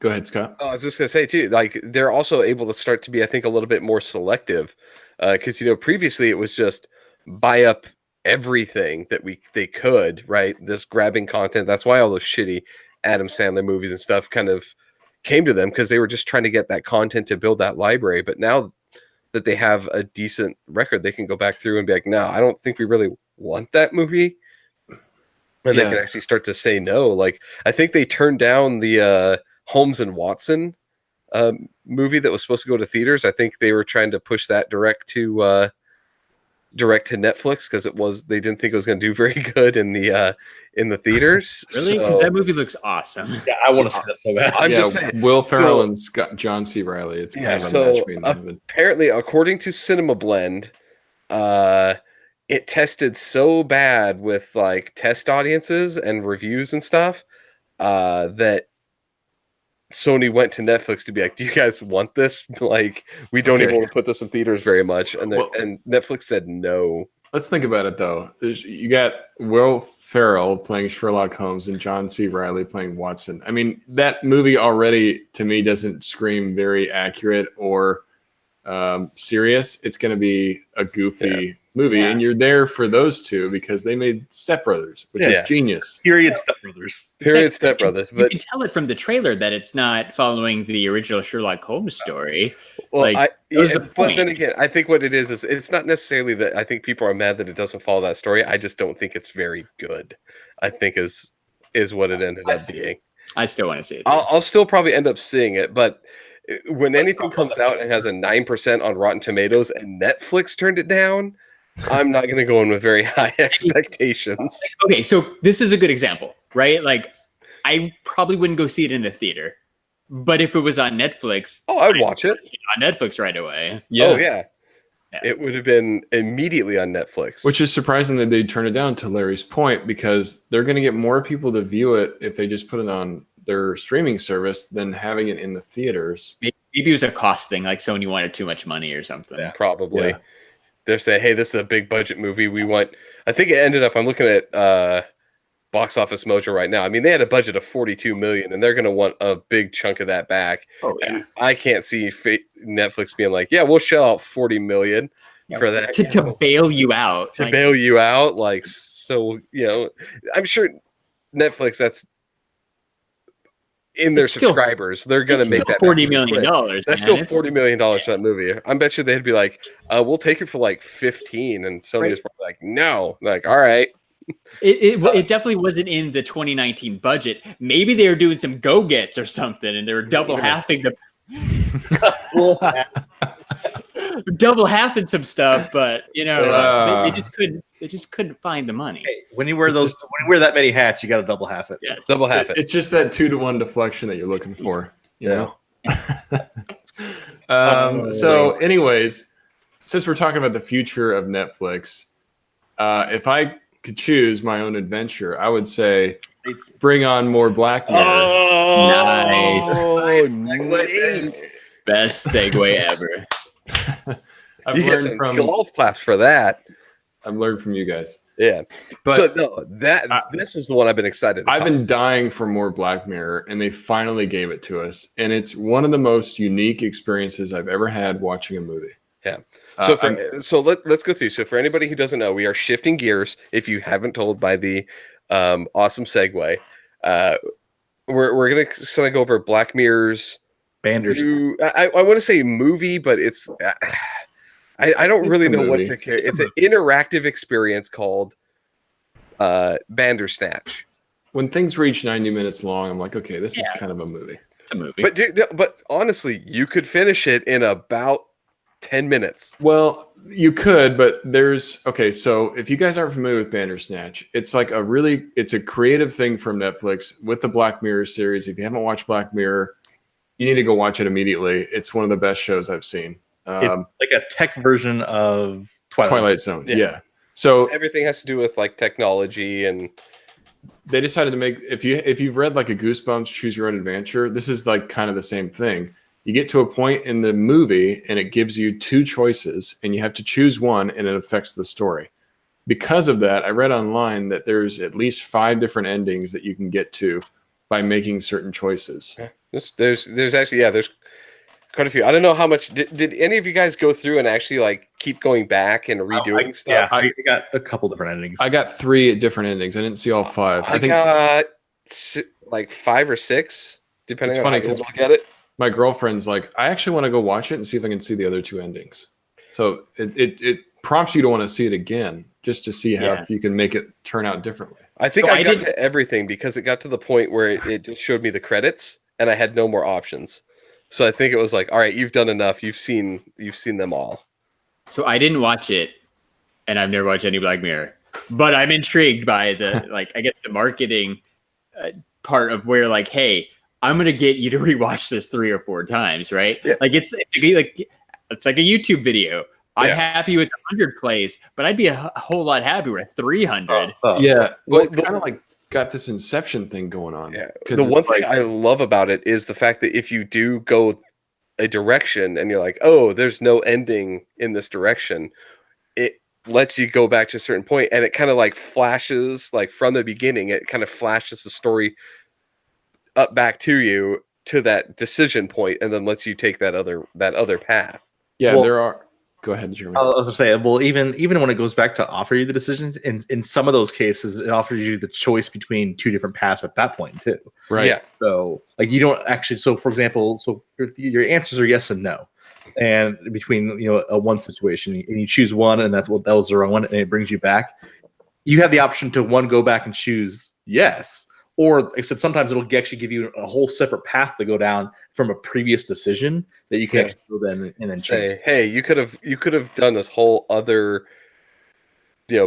go ahead, Scott. I was just gonna say too, like they're also able to start to be, I think, a little bit more selective, because previously it was just buy up everything that they could, right? This grabbing content. That's why all those shitty Adam Sandler movies and stuff kind of came to them because they were just trying to get that content to build that library. But now that they have a decent record, they can go back through and be like, no, I don't think we really want that movie. And they can actually start to say no. Like I think they turned down the Holmes and Watson movie that was supposed to go to theaters. I think they were trying to push that direct to Netflix because they didn't think it was going to do very good in the theaters. Really? Because that movie looks awesome. Yeah, I want to see that so bad. I'm just saying, Will Ferrell and John C. Reilly. It's kind of a match made in heaven. Apparently, according to Cinema Blend, it tested so bad with like test audiences and reviews and stuff that Sony went to Netflix to be like, do you guys want this? Like, we don't even want to put this in theaters very much. And and Netflix said no. Let's think about it, though. You got Will Ferrell playing Sherlock Holmes and John C. Reilly playing Watson. I mean, that movie already, to me, doesn't scream very accurate or serious. It's going to be a goofy movie, and you're there for those two because they made Step Brothers, which is genius. Period. Step Brothers. Period. Step Brothers. But you can tell it from the trailer that it's not following the original Sherlock Holmes story. Well, but then again, I think what it is it's not necessarily that I think people are mad that it doesn't follow that story. I just don't think it's very good. I think is what it ended up being. I still want to see it. I'll still probably end up seeing it, but when anything comes out and has a 9% on Rotten Tomatoes and Netflix turned it down, I'm not going to go in with very high expectations. Okay, so this is a good example, right? Like, I probably wouldn't go see it in the theater, but if it was on Netflix, I'd watch it on Netflix right away. Yeah. Oh yeah, it would have been immediately on Netflix. Which is surprising that they turned it down, to Larry's point, because they're going to get more people to view it if they just put it on their streaming service than having it in the theaters. Maybe it was a cost thing, like Sony wanted too much money or something. Yeah, probably. Yeah. They're saying, hey, this is a big budget movie. We want, I think it ended up, I'm looking at Box Office Mojo right now. I mean, they had a budget of 42 million, and they're going to want a big chunk of that back. Oh yeah. And I can't see Netflix being like, "Yeah, we'll shell out 40 million for that to bail you out. to bail you out." Like, so I'm sure Netflix, that's in their subscribers, they're going to make that $40 million. That's still $40 million for that movie. I bet you they'd be like, "We'll take it for like 15," and Sony is probably like, "No." Like, all right. It definitely wasn't in the 2019 budget. Maybe they were doing some go-gets or something, and they were double halving some stuff. But they just couldn't find the money. Hey, when you wear that many hats, you got to double half it. Yes. Double half it. It's just that 2-to-1 deflection that you're looking for. You know. So, anyways, since we're talking about the future of Netflix, if I could choose my own adventure, I would say bring on more Black Mirror. Nice. Nice. Best segue ever. I've You get learned some from golf claps for that. I've learned from you guys. Yeah. But So no, this is the one I've been excited to I've talk been dying for more Black Mirror, and they finally gave it to us. And it's one of the most unique experiences I've ever had watching a movie. Yeah. So let's go through. So for anybody who doesn't know, we are shifting gears. If you haven't told by the awesome segue, we're gonna sort of go over Black Mirror's Bandersnatch. I want to say movie, but it's I don't really know what to care. It's an interactive experience called Bandersnatch. When things reach 90 minutes long, I'm like, okay, this is kind of a movie. It's a movie. But honestly, you could finish it in about 10 minutes. Well, you could, but so if you guys aren't familiar with Bandersnatch, it's like it's a creative thing from Netflix with the Black Mirror series. If you haven't watched Black Mirror, you need to go watch it immediately. It's one of the best shows I've seen. It's like a tech version of Twilight Zone. Yeah. So Everything has to do with like technology, and they decided to make, if you've read like a Goosebumps Choose Your Own Adventure, this is like kind of the same thing. You get to a point in the movie and it gives you two choices and you have to choose one and it affects the story. Because of that, I read online that there's at least 5 different endings that you can get to by making certain choices. there's actually, there's quite a few. I don't know how much did any of you guys go through and actually like keep going back and redoing stuff? Yeah, I got a couple different endings. I got 3 different endings. I didn't see all 5. I got like 5 or 6, depending on how you look at it. My girlfriend's like, I actually want to go watch it and see if I can see the other 2 endings. So it prompts you to want to see it again, just to see how if you can make it turn out differently. I think I got to everything because it got to the point where it just showed me the credits and I had no more options. So I think it was like, all right, you've done enough. You've seen them all. So I didn't watch it, and I've never watched any Black Mirror, but I'm intrigued by the I guess the marketing part of where like, hey, I'm gonna get you to rewatch this 3 or 4 times, right? Yeah. Like it's like a YouTube video. I'm happy with 100 plays, but I'd be a whole lot happier with 300. Well, it's kind of like got this Inception thing going on. Yeah. The one thing I love about it is the fact that if you do go a direction and you're like, oh, there's no ending in this direction, it lets you go back to a certain point, and it kind of like flashes, like from the beginning, it kind of flashes the story up back to you to that decision point, and then lets you take that other path. Yeah, there are. Go ahead, Jeremy. I was going to say, well, even when it goes back to offer you the decisions, in some of those cases, it offers you the choice between 2 different paths at that point too. Right. Yeah. So like you don't actually. So for example, your answers are yes and no, and between a one situation, and you choose one, and that was the wrong one, and it brings you back. You have the option to go back and choose yes. Or like I said, sometimes it'll actually give you a whole separate path to go down from a previous decision that you can actually go then and then say, change. hey, you could have done this whole other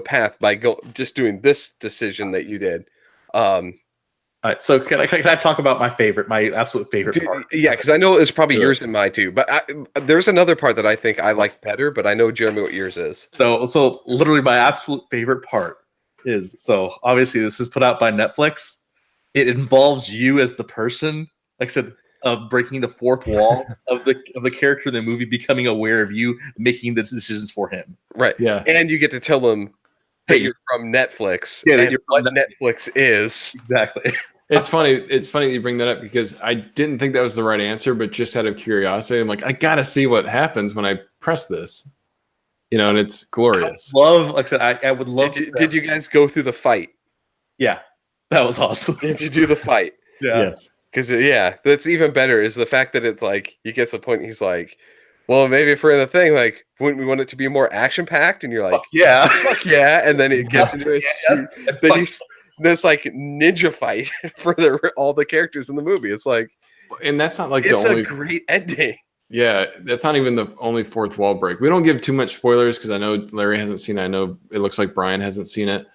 path by just doing this decision that you did. All right, so can I talk about my absolute favorite part? Yeah, because I know it's probably yours and mine too. But there's another part that I think I like better. But I know, Jeremy, what yours is. So literally my absolute favorite part is, so obviously this is put out by Netflix. It involves you as the person, like I said, breaking the fourth wall of the character in the movie, becoming aware of you making the decisions for him. Right. Yeah. And you get to tell him that you're from Netflix. Yeah, that and you're what from Netflix is. Exactly. It's funny. It's funny that you bring that up because I didn't think that was the right answer, but just out of curiosity, I'm like, I gotta see what happens when I press this. And it's glorious. Love, like I said, I would love. Did you guys go through the fight? Yeah, that was awesome. Did you do the fight? Yeah. Yes. Because that's even better is the fact that it's like he gets a point. And he's like, well, maybe for the thing, like, wouldn't we want it to be more action packed? And you're like, Fuck yeah. fuck yeah. And then it gets into it. Yes. Then he's this like ninja fight for all the characters in the movie. It's like, And that's not like it's the only. a great ending. Yeah, that's not even the only fourth wall break. We don't give too much spoilers because I know Larry hasn't seen it. I know it looks like Brian hasn't seen it.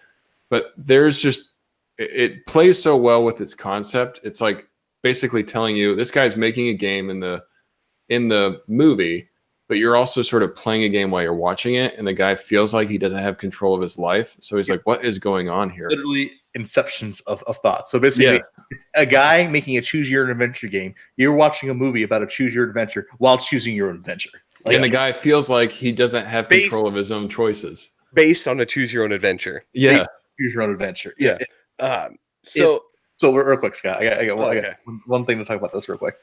But there's just it plays so well with its concept. It's like basically telling you this guy's making a game in the movie, but you're also sort of playing a game while you're watching it, and the guy feels like he doesn't have control of his life. So he's like, what is going on here? Literally inceptions of thoughts. So basically, Yes. it's a guy making a choose your own adventure game. You're watching a movie about a choose your own adventure while choosing your own adventure. Like, And the guy feels like he doesn't have Based- control of his own choices. Based on a choose your own adventure. Yeah. choose your own adventure. Yeah. So So real quick, Scott, I got Okay. one thing to talk about this real quick.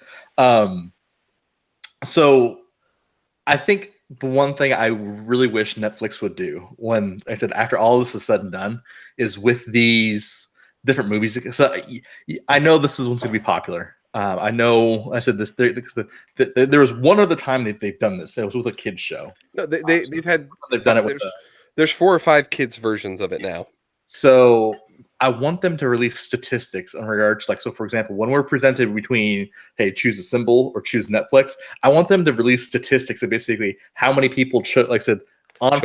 So I think the one thing I really wish Netflix would do when I said after all this is said and done is with these different movies. So I know this is one's going to be popular. I know I said this because there was one other time they've done this. It was with a kids show. no, they've Done it with. There's 4 or 5 kids versions of it now. So I want them to release statistics in regards to, like, so for example, when we're presented between, hey, choose a symbol or choose Netflix, I want them to release statistics of basically how many people like I said on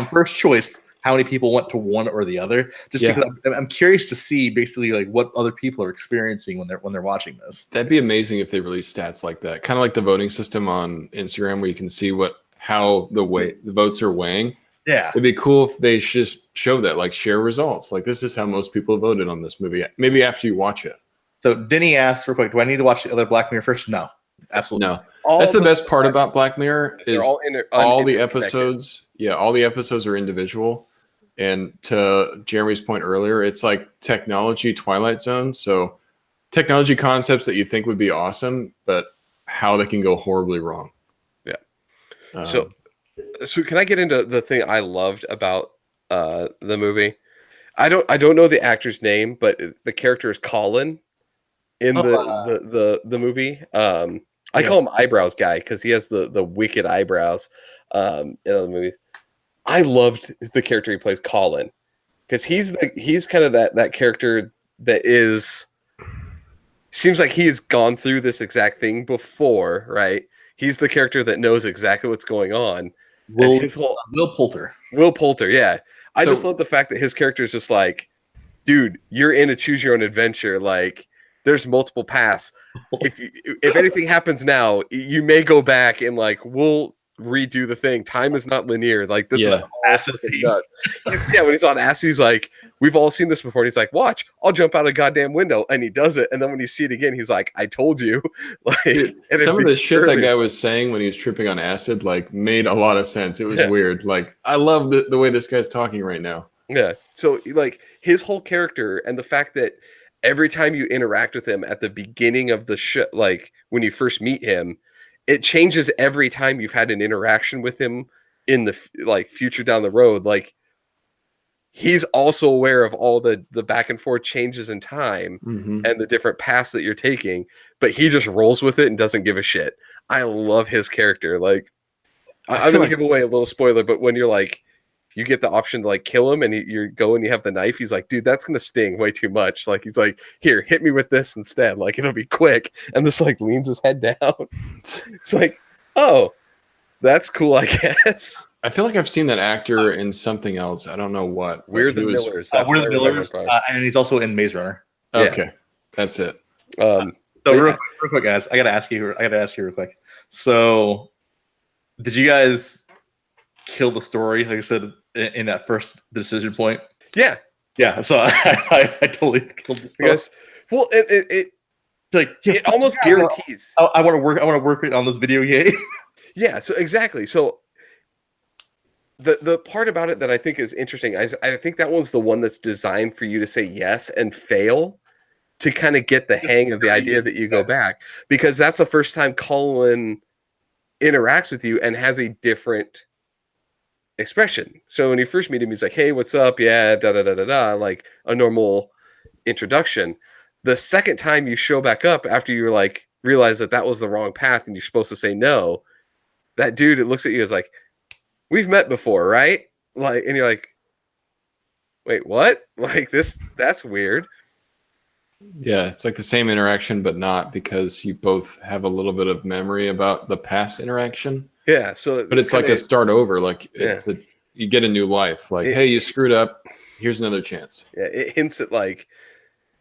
first choice, how many people went to one or the other. Just because I'm curious to see basically like what other people are experiencing when they're watching this. That'd be amazing if they released stats like that. Kind of like the voting system on Instagram where you can see how the votes are weighing. Yeah. It'd be cool if they just show that, like share results. Like this is how most people voted on this movie. Maybe after you watch it. So Denny asked real quick, do I need to watch the other Black Mirror first? No. Absolutely. No. That's the best part about Black Mirror is all the episodes. Yeah, all the episodes are individual. And to Jeremy's point earlier, it's like technology Twilight Zone. So technology concepts that you think would be awesome, but how they can go horribly wrong. Yeah. So can I get into the thing I loved about the movie? I don't know the actor's name, but the character is Colin in the movie. I call him Eyebrows Guy because he has the wicked eyebrows in other movies. I loved the character he plays, Colin, because he's kind of that character that seems like he has gone through this exact thing before, right? He's the character that knows exactly what's going on. Will Poulter. Will Poulter, yeah. I just love the fact that his character is just like, dude, you're in a choose your own adventure. Like, there's multiple paths. If anything happens now, you may go back and like we'll redo the thing. Time is not linear. Like this is acid nuts. When he's on acid, he's like, we've all seen this before. And he's like, watch, I'll jump out a goddamn window, and he does it. And then when you see it again, he's like, I told you. Like, and some of the shit that guy was saying when he was tripping on acid, like, made a lot of sense. It was weird. Like, I love the way this guy's talking right now. Yeah. So like his whole character and the fact that every time you interact with him at the beginning of the show, like when you first meet him, it changes every time you've had an interaction with him in the like future down the road. Like he's also aware of all the back and forth changes in time and the different paths that you're taking, but he just rolls with it and doesn't give a shit. I love his character. Like I'm going to give away a little spoiler, but when you're like, you get the option to like kill him and you go and you have the knife, he's like, dude, that's going to sting way too much. Like, he's like, here, hit me with this instead. Like, it'll be quick. And this like leans his head down. It's like, oh, that's cool, I guess. I feel like I've seen that actor in something else. I don't know what. We're the Millers. We're the Millers, and he's also in Maze Runner. Okay, that's it. So real quick, guys, I gotta ask you real quick. So, did you guys kill the story? Like I said, in that first decision point. Yeah. So I totally killed the story. Because, well, it almost guarantees. I want to work on this video game. Yeah. So exactly. So the part about it that I think is interesting, I think that one's the one that's designed for you to say yes and fail to kind of get the hang of the idea that you go back, because that's the first time Colin interacts with you and has a different expression. So when you first meet him, he's like, "Hey, what's up? Yeah, da da da da da," like a normal introduction. The second time you show back up after you're like realize that that was the wrong path and you're supposed to say no, that dude it looks at you as like, "We've met before, right?" Like, and you're like, "Wait, what?" Like that's weird. Yeah, it's like the same interaction, but not, because you both have a little bit of memory about the past interaction. Yeah, so But it's like a start over. Like it's Yeah. you get a new life. Like, hey, you screwed up. Here's another chance. Yeah, it hints at like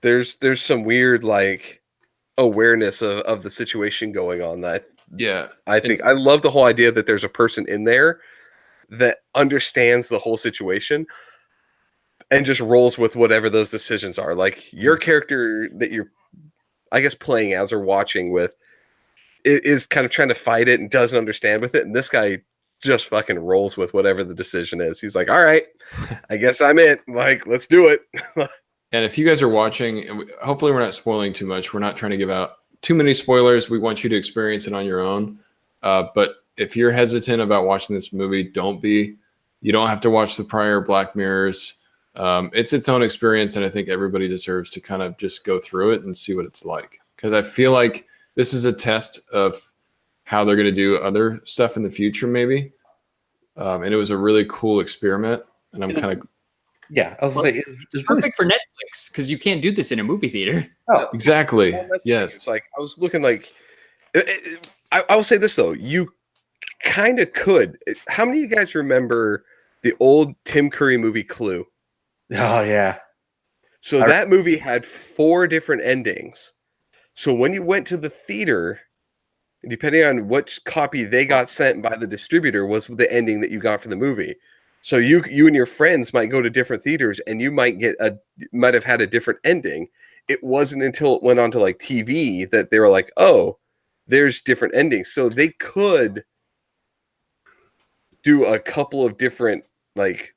there's some weird like awareness of the situation going on that Yeah, I think I love the whole idea that there's a person in there that understands the whole situation and just rolls with whatever those decisions are. Like your character that you're, I guess, playing as or watching with is kind of trying to fight it and doesn't understand with it. And this guy just fucking rolls with whatever the decision is. He's like, all right, I guess I'm it. Like, let's do it. And if you guys are watching, and hopefully we're not spoiling too much. We're not trying to give out too many spoilers. We want you to experience it on your own. But if you're hesitant about watching this movie, don't be. You don't have to watch the prior Black Mirrors. It's its own experience, and I think everybody deserves to kind of just go through it and see what it's like. Because I feel like this is a test of how they're going to do other stuff in the future, maybe. And it was a really cool experiment, and I'm kind of Yeah, I was gonna say it's really Perfect for Netflix because you can't do this in a movie theater. exactly Well, that's the thing. yes. It's like I was looking like I will say this though, you kind of could. How many of you guys remember the old Tim Curry movie Clue? Oh yeah. So that movie had 4 different endings. So when you went to the theater, depending on which copy they got sent by the distributor was the ending that you got for the movie. So you and your friends might go to different theaters and you might have had a different ending. It wasn't until it went on to like TV that they were like, "Oh, there's different endings." So they could do a couple of different like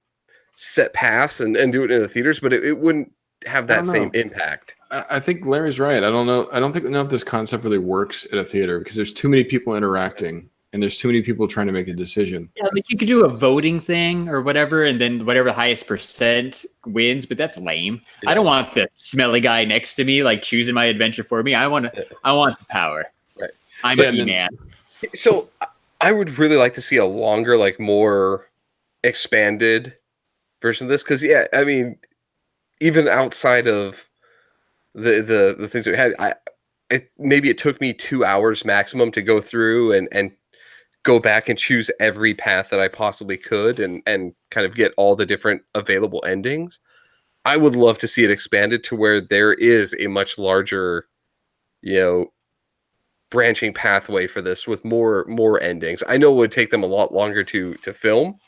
set paths and do it in the theaters, but it wouldn't have that same impact. I think Larry's right. I don't know if this concept really works at a theater, because there's too many people interacting and there's too many people trying to make a decision. Yeah, like you could do a voting thing or whatever, and then whatever the highest percent wins, but that's lame. Yeah. I don't want the smelly guy next to me like choosing my adventure for me. I want the power. Right. I'm a man. So I would really like to see a longer, like more expanded version of this, because I mean, even outside of the things that we had, maybe it took me 2 hours maximum to go through and go back and choose every path that I possibly could and kind of get all the different available endings. I would love to see it expanded to where there is a much larger, branching pathway for this with more endings. I know it would take them a lot longer to film,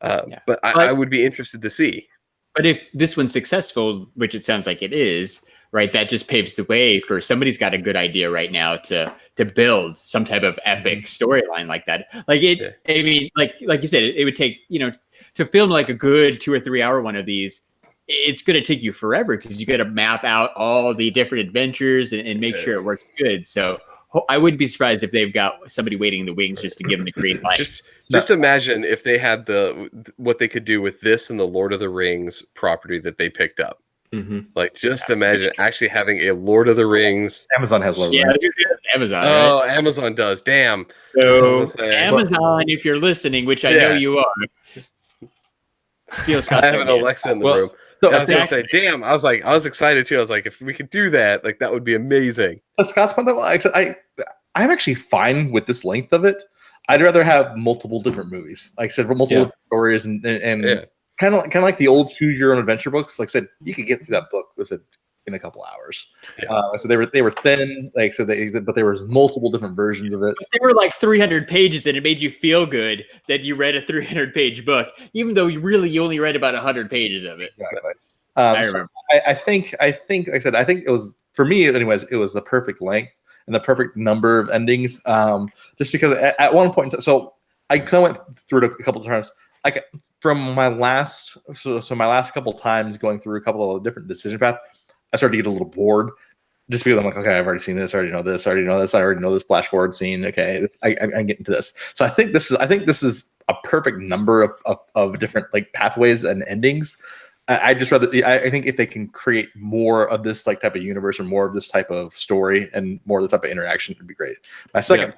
but I would be interested to see. But if this one's successful, which it sounds like it is, right, that just paves the way for somebody's got a good idea right now to build some type of epic storyline like that. Like it, I mean, like you said, it would take, to film like a good 2 or 3 hour one of these. It's going to take you forever because you got to map out all the different adventures and make sure it works good. So I wouldn't be surprised if they've got somebody waiting in the wings just to give them the green light. Just imagine if they had what they could do with this and the Lord of the Rings property that they picked up. Mm-hmm. Like, just imagine actually having a Lord of the Rings. Amazon has Lord of the Yeah, Rings. Amazon. Oh, Right? Amazon does. Damn. So Amazon, if you're listening, which I know you are, steal Scott. I have an Alexa in the room. So I was gonna say, damn. I was excited too. I was like, if we could do that, like that would be amazing. Scott's point, though, I'm actually fine with this length of it. I'd rather have multiple different movies, like I said, multiple different stories, and kind of like the old Choose Your Own Adventure books. Like I said, you could get through that book in a couple hours. So they were thin, like I said, but there was multiple different versions of it. But they were like 300 pages, and it made you feel good that you read a 300-page book, even though you only read about 100 pages of it. Exactly. I remember. I think, like I said, I think it was, for me, anyways, it was the perfect length and the perfect number of endings. Just because at one point, so I went through it a couple of times. like from my last my last couple times going through a couple of different decision paths, I started to get a little bored. Just because I'm like, okay, I've already seen this, I already know this, I already know this, I already know this flash forward scene. Okay, I'm getting to this. So I think this is a perfect number of different like pathways and endings. I just rather I think if they can create more of this like type of universe or more of this type of story and more of the type of interaction would be great. My second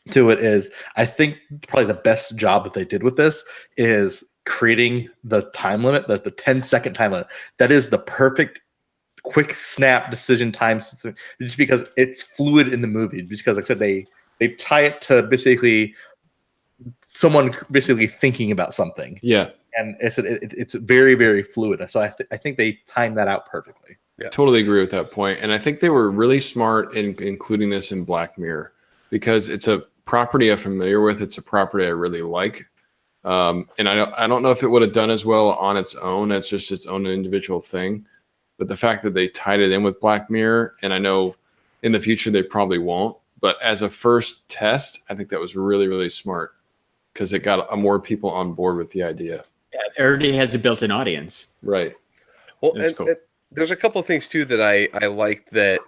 to it is I think probably the best job that they did with this is creating the time limit, the 10-second time limit. That is the perfect quick snap decision time, just because it's fluid in the movie. Because like I said, they tie it to basically someone basically thinking about something. Yeah. And it's very, very fluid. So I think they timed that out perfectly. Yeah. Totally agree with that point. And I think they were really smart in including this in Black Mirror because it's a property I'm familiar with. It's a property I really like. And I don't know if it would have done as well on its own. It's just its own individual thing. But the fact that they tied it in with Black Mirror, and I know in the future they probably won't, but as a first test, I think that was really, really smart because it got more people on board with the idea. Yeah, it already has a built-in audience. Right. Well, and cool. There's a couple of things too that I liked that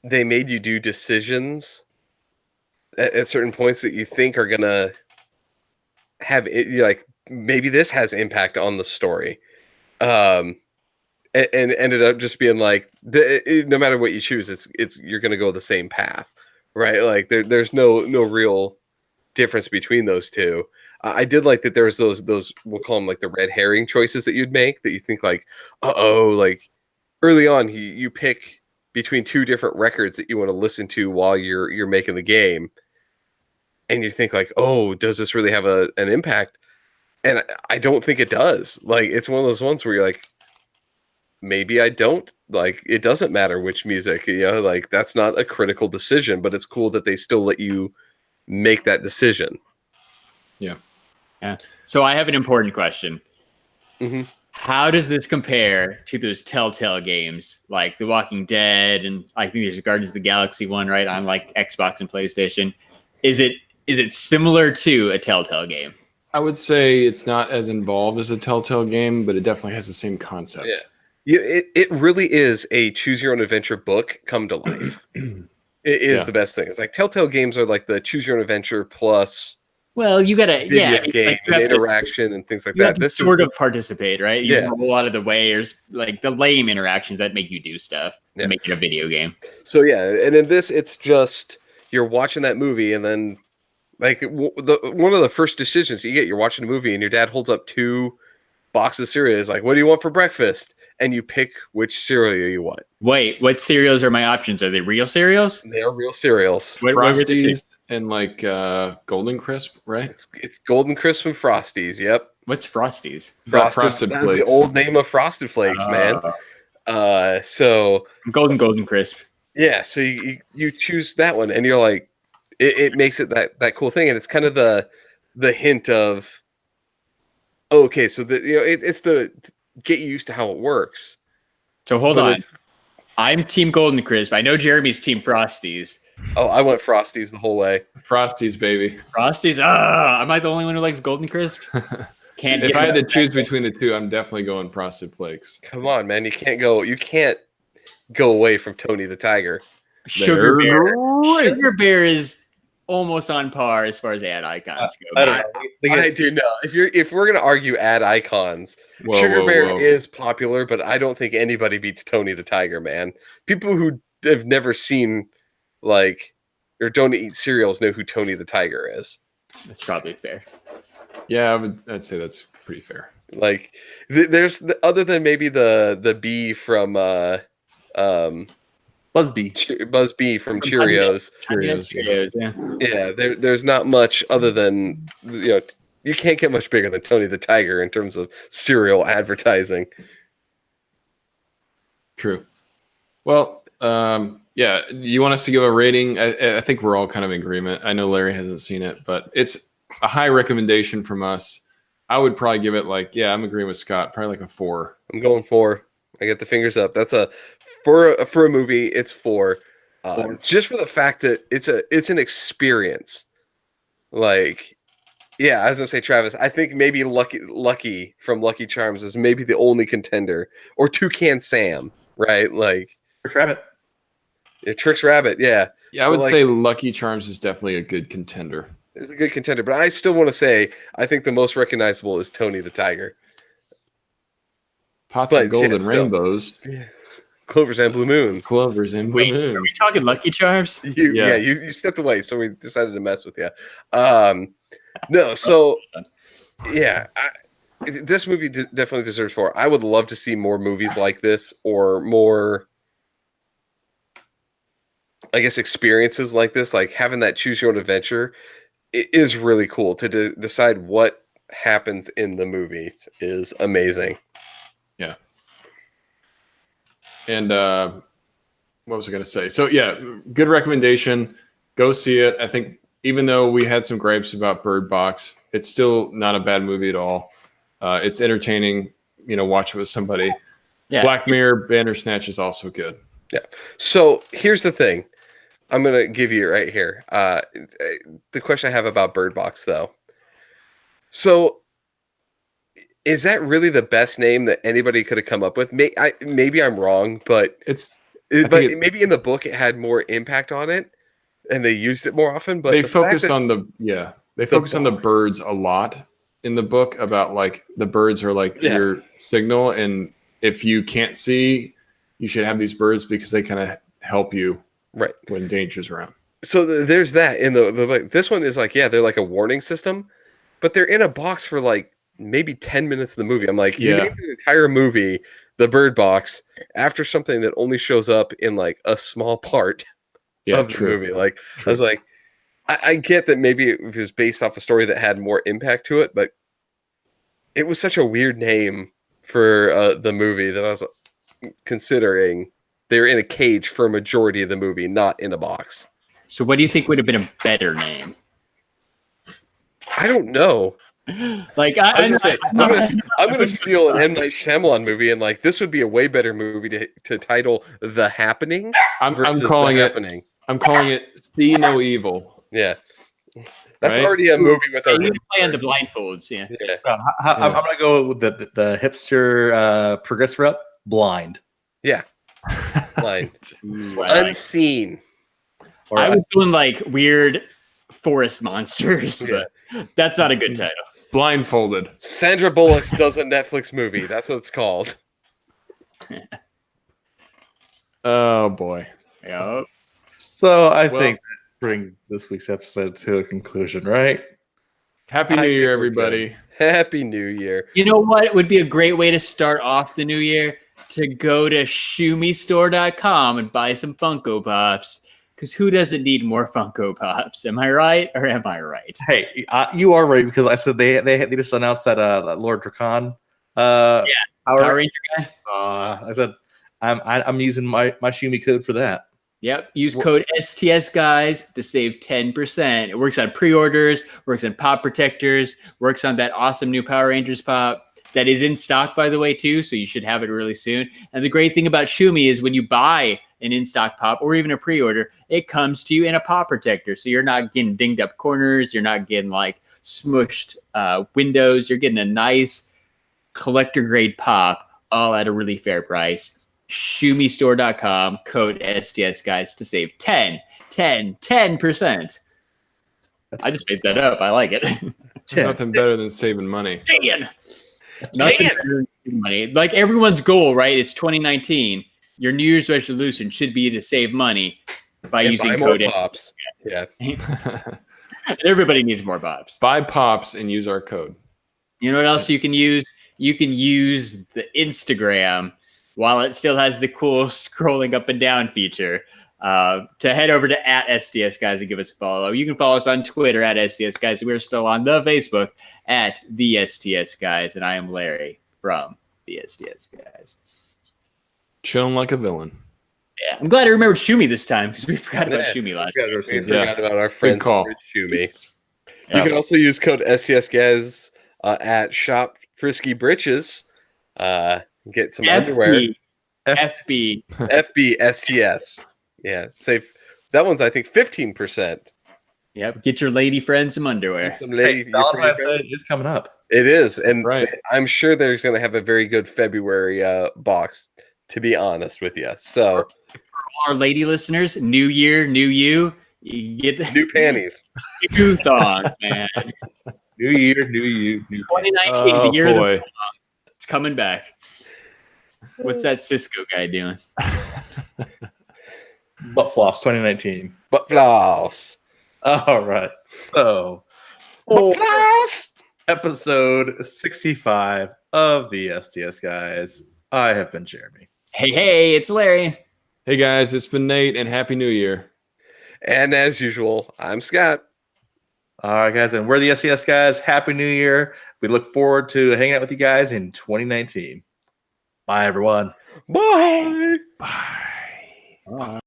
they made you do decisions at certain points that you think are gonna have it, like maybe this has impact on the story. And ended up just being like, no matter what you choose, it's you're gonna go the same path, right? Like there's no real difference between those two. I did like that there was those we'll call them like the red herring choices that you'd make that you think like, like early on you pick between two different records that you want to listen to while you're making the game, and you think like, oh, does this really have an impact? And I don't think it does. Like it's one of those ones where you're like, maybe I don't, like it doesn't matter which music, like that's not a critical decision, but it's cool that they still let you make that decision. Yeah. So I have an important question. Mm-hmm. How does this compare to those Telltale games like The Walking Dead, and I think there's a Guardians of the Galaxy one, right, on like Xbox and PlayStation? Is it similar to a Telltale game? I would say it's not as involved as a Telltale game, but it definitely has the same concept. Yeah, it really is a choose your own adventure book come to life. It is the best thing. It's like Telltale games are like the choose your own adventure plus. Well, you gotta game and interaction and things like that. This sort of participate, right? You roll a lot of the ways, like the lame interactions that make you do stuff, to make it a video game. So and in this, it's just you're watching that movie, and then like one of the first decisions you get, you're watching a movie, and your dad holds up 2 boxes of cereal. He's like, "What do you want for breakfast?" And you pick which cereal you want. Wait, what cereals are my options? Are they real cereals? They are real cereals. Frosties and like Golden Crisp, right? It's Golden Crisp and Frosties. Yep. What's Frosties? Frosted That's Flakes. the old name of Frosted Flakes, man. So Golden Crisp. Yeah, so you choose that one, and you're like, it makes it that cool thing, and it's kind of the hint of, okay, so it's the get you used to how it works. So hold on. I'm Team Golden Crisp. I know Jeremy's Team Frosties. Oh, I went Frosties the whole way. Frosties, baby. Frosties? Am I the only one who likes Golden Crisp? If I had to choose between the two, I'm definitely going Frosted Flakes. Come on, man. You can't go away from Tony the Tiger. Sugar Bear is almost on par as far as ad icons go. I do know. If we're gonna argue ad icons, Sugar Bear is popular, but I don't think anybody beats Tony the Tiger, man. People who have never seen or don't eat cereals know who Tony the Tiger is. That's probably fair. Yeah, I'd say that's pretty fair. Like there's other than maybe the bee from Buzz Bee from Cheerios. Yeah. There's not much other than you can't get much bigger than Tony the Tiger in terms of cereal advertising. True. Well, you want us to give a rating? I think we're all kind of in agreement. I know Larry hasn't seen it, but it's a high recommendation from us. I would probably give it I'm agreeing with Scott, probably like a 4. I'm going 4. I get the fingers up. That's for a movie. It's 4. Just for the fact that it's an experience. Like Yeah, I was gonna say Travis. I think maybe Lucky from Lucky Charms is maybe the only contender, or Toucan Sam, right? Like Rabbit. Tricks Rabbit. Yeah, Yeah, I But, would like, say Lucky Charms is definitely a good contender. it's a good contender. But I still want to say I think the most recognizable is Tony the Tiger. Pots But, of gold yeah, and still. rainbows, Clovers and Blue Moons. clovers and blue Wait, are we moons. talking Lucky Charms? You stepped away, so we decided to mess with you. No, so yeah, this movie definitely deserves 4. I would love to see more movies like this, or more, I guess, experiences like this. Like having that choose your own adventure is really cool. To decide what happens in the movies is amazing. Yeah. And what was I going to say? So yeah, good recommendation. Go see it. I think even though we had some gripes about Bird Box, it's still not a bad movie at all. It's entertaining. Watch it with somebody. Yeah. Black Mirror, Bandersnatch is also good. Yeah. So here's the thing. I'm gonna give you right here. The question I have about Bird Box, though. So, is that really the best name that anybody could have come up with? Maybe I'm wrong, but maybe in the book it had more impact on it, and they used it more often. But they focused on the box. birds a lot in the book, about like the birds are like your signal, and if you can't see, you should have these birds because they kind of help you right when danger's around. So there's that in the this one is like, they're like a warning system, but they're in a box for like maybe 10 minutes of the movie. I'm like, you named the entire movie the Bird Box after something that only shows up in like a small part of the movie. Like, I was like, I get that maybe it was based off a story that had more impact to it, but it was such a weird name for the movie that I was considering they're in a cage for a majority of the movie, not in a box. So what do you think would have been a better name? I don't know. Like I'm gonna steal an M. Night Shyamalan movie, and like this would be a way better movie to title The Happening. I'm calling it. Happening. I'm calling it See No Evil. Yeah, that's Right? already a movie with a. You play on the blindfolds, yeah. I'm gonna go with the hipster progressive rep. Blind. Yeah, blind, unseen. Or I was doing like weird forest monsters, but that's not a good title. Blindfolded. Sandra Bullock does a Netflix movie. That's what it's called. Oh boy. Yep. So I think that brings this week's episode to a conclusion, right? Happy New Year, everybody. Happy New Year. You know what would be a great way to start off the new year? To go to shumistore.com and buy some Funko Pops. Because who doesn't need more Funko Pops? Am I right or am I right? Hey, you are right, because I said they just announced that that Lord Dracan Power Ranger guy. I said I'm using my Shumi code for that. Yep. Use code STS Guys to save 10%. It works on pre-orders, works on pop protectors, works on that awesome new Power Rangers pop that is in stock, by the way, too. So you should have it really soon. And the great thing about Shumi is when you buy an in-stock pop or even a pre-order, it comes to you in a pop protector. So you're not getting dinged up corners. You're not getting like smushed windows. You're getting a nice collector grade pop all at a really fair price. Shumistore.com, code STS Guys to save 10%. I just made that up. I like it. Nothing better than saving money. Nothing better than saving money. Like everyone's goal, right? It's 2019. Your New Year's resolution should be to save money by using code Pops. Yeah. Everybody needs more pops. Buy pops and use our code. You know what else you can use? You can use the Instagram while it still has the cool scrolling up and down feature. To head over to @STS Guys and give us a follow. You can follow us on Twitter @STS Guys. We're still on the Facebook @the STS Guys. And I am Larry from the STS Guys. Chilling like a villain. Yeah, I'm glad I remembered Shumi this time because we forgot about Shumi last year. We forgot about our friends call. Shumi. You can also use code STS Guys at Shop Frisky Britches. Get some underwear. FB. FB STS. Yeah, save. That one's, I think, 15%. Yep. Get your lady friend some underwear. Some Hey, lady, Valentine's Day is coming up. it is, and Right. I'm sure there's going to have a very good February box. To be honest with you, so Our lady listeners, new year, new you. You get the new panties. new thongs, man. New year, new you, new 2019, Oh the year of the boy. thong. It's coming back. What's that Cisco guy doing? Butt Floss 2019. But floss. All right. So, Butt Floss! Episode 65 of the STS Guys. I have been Jeremy. Hey, it's Larry. Hey guys, it's been Nate, and Happy New Year. And as usual, I'm Scott. All right, guys. And we're the STS Guys. Happy New Year. We look forward to hanging out with you guys in 2019. Bye, everyone. Bye. Bye.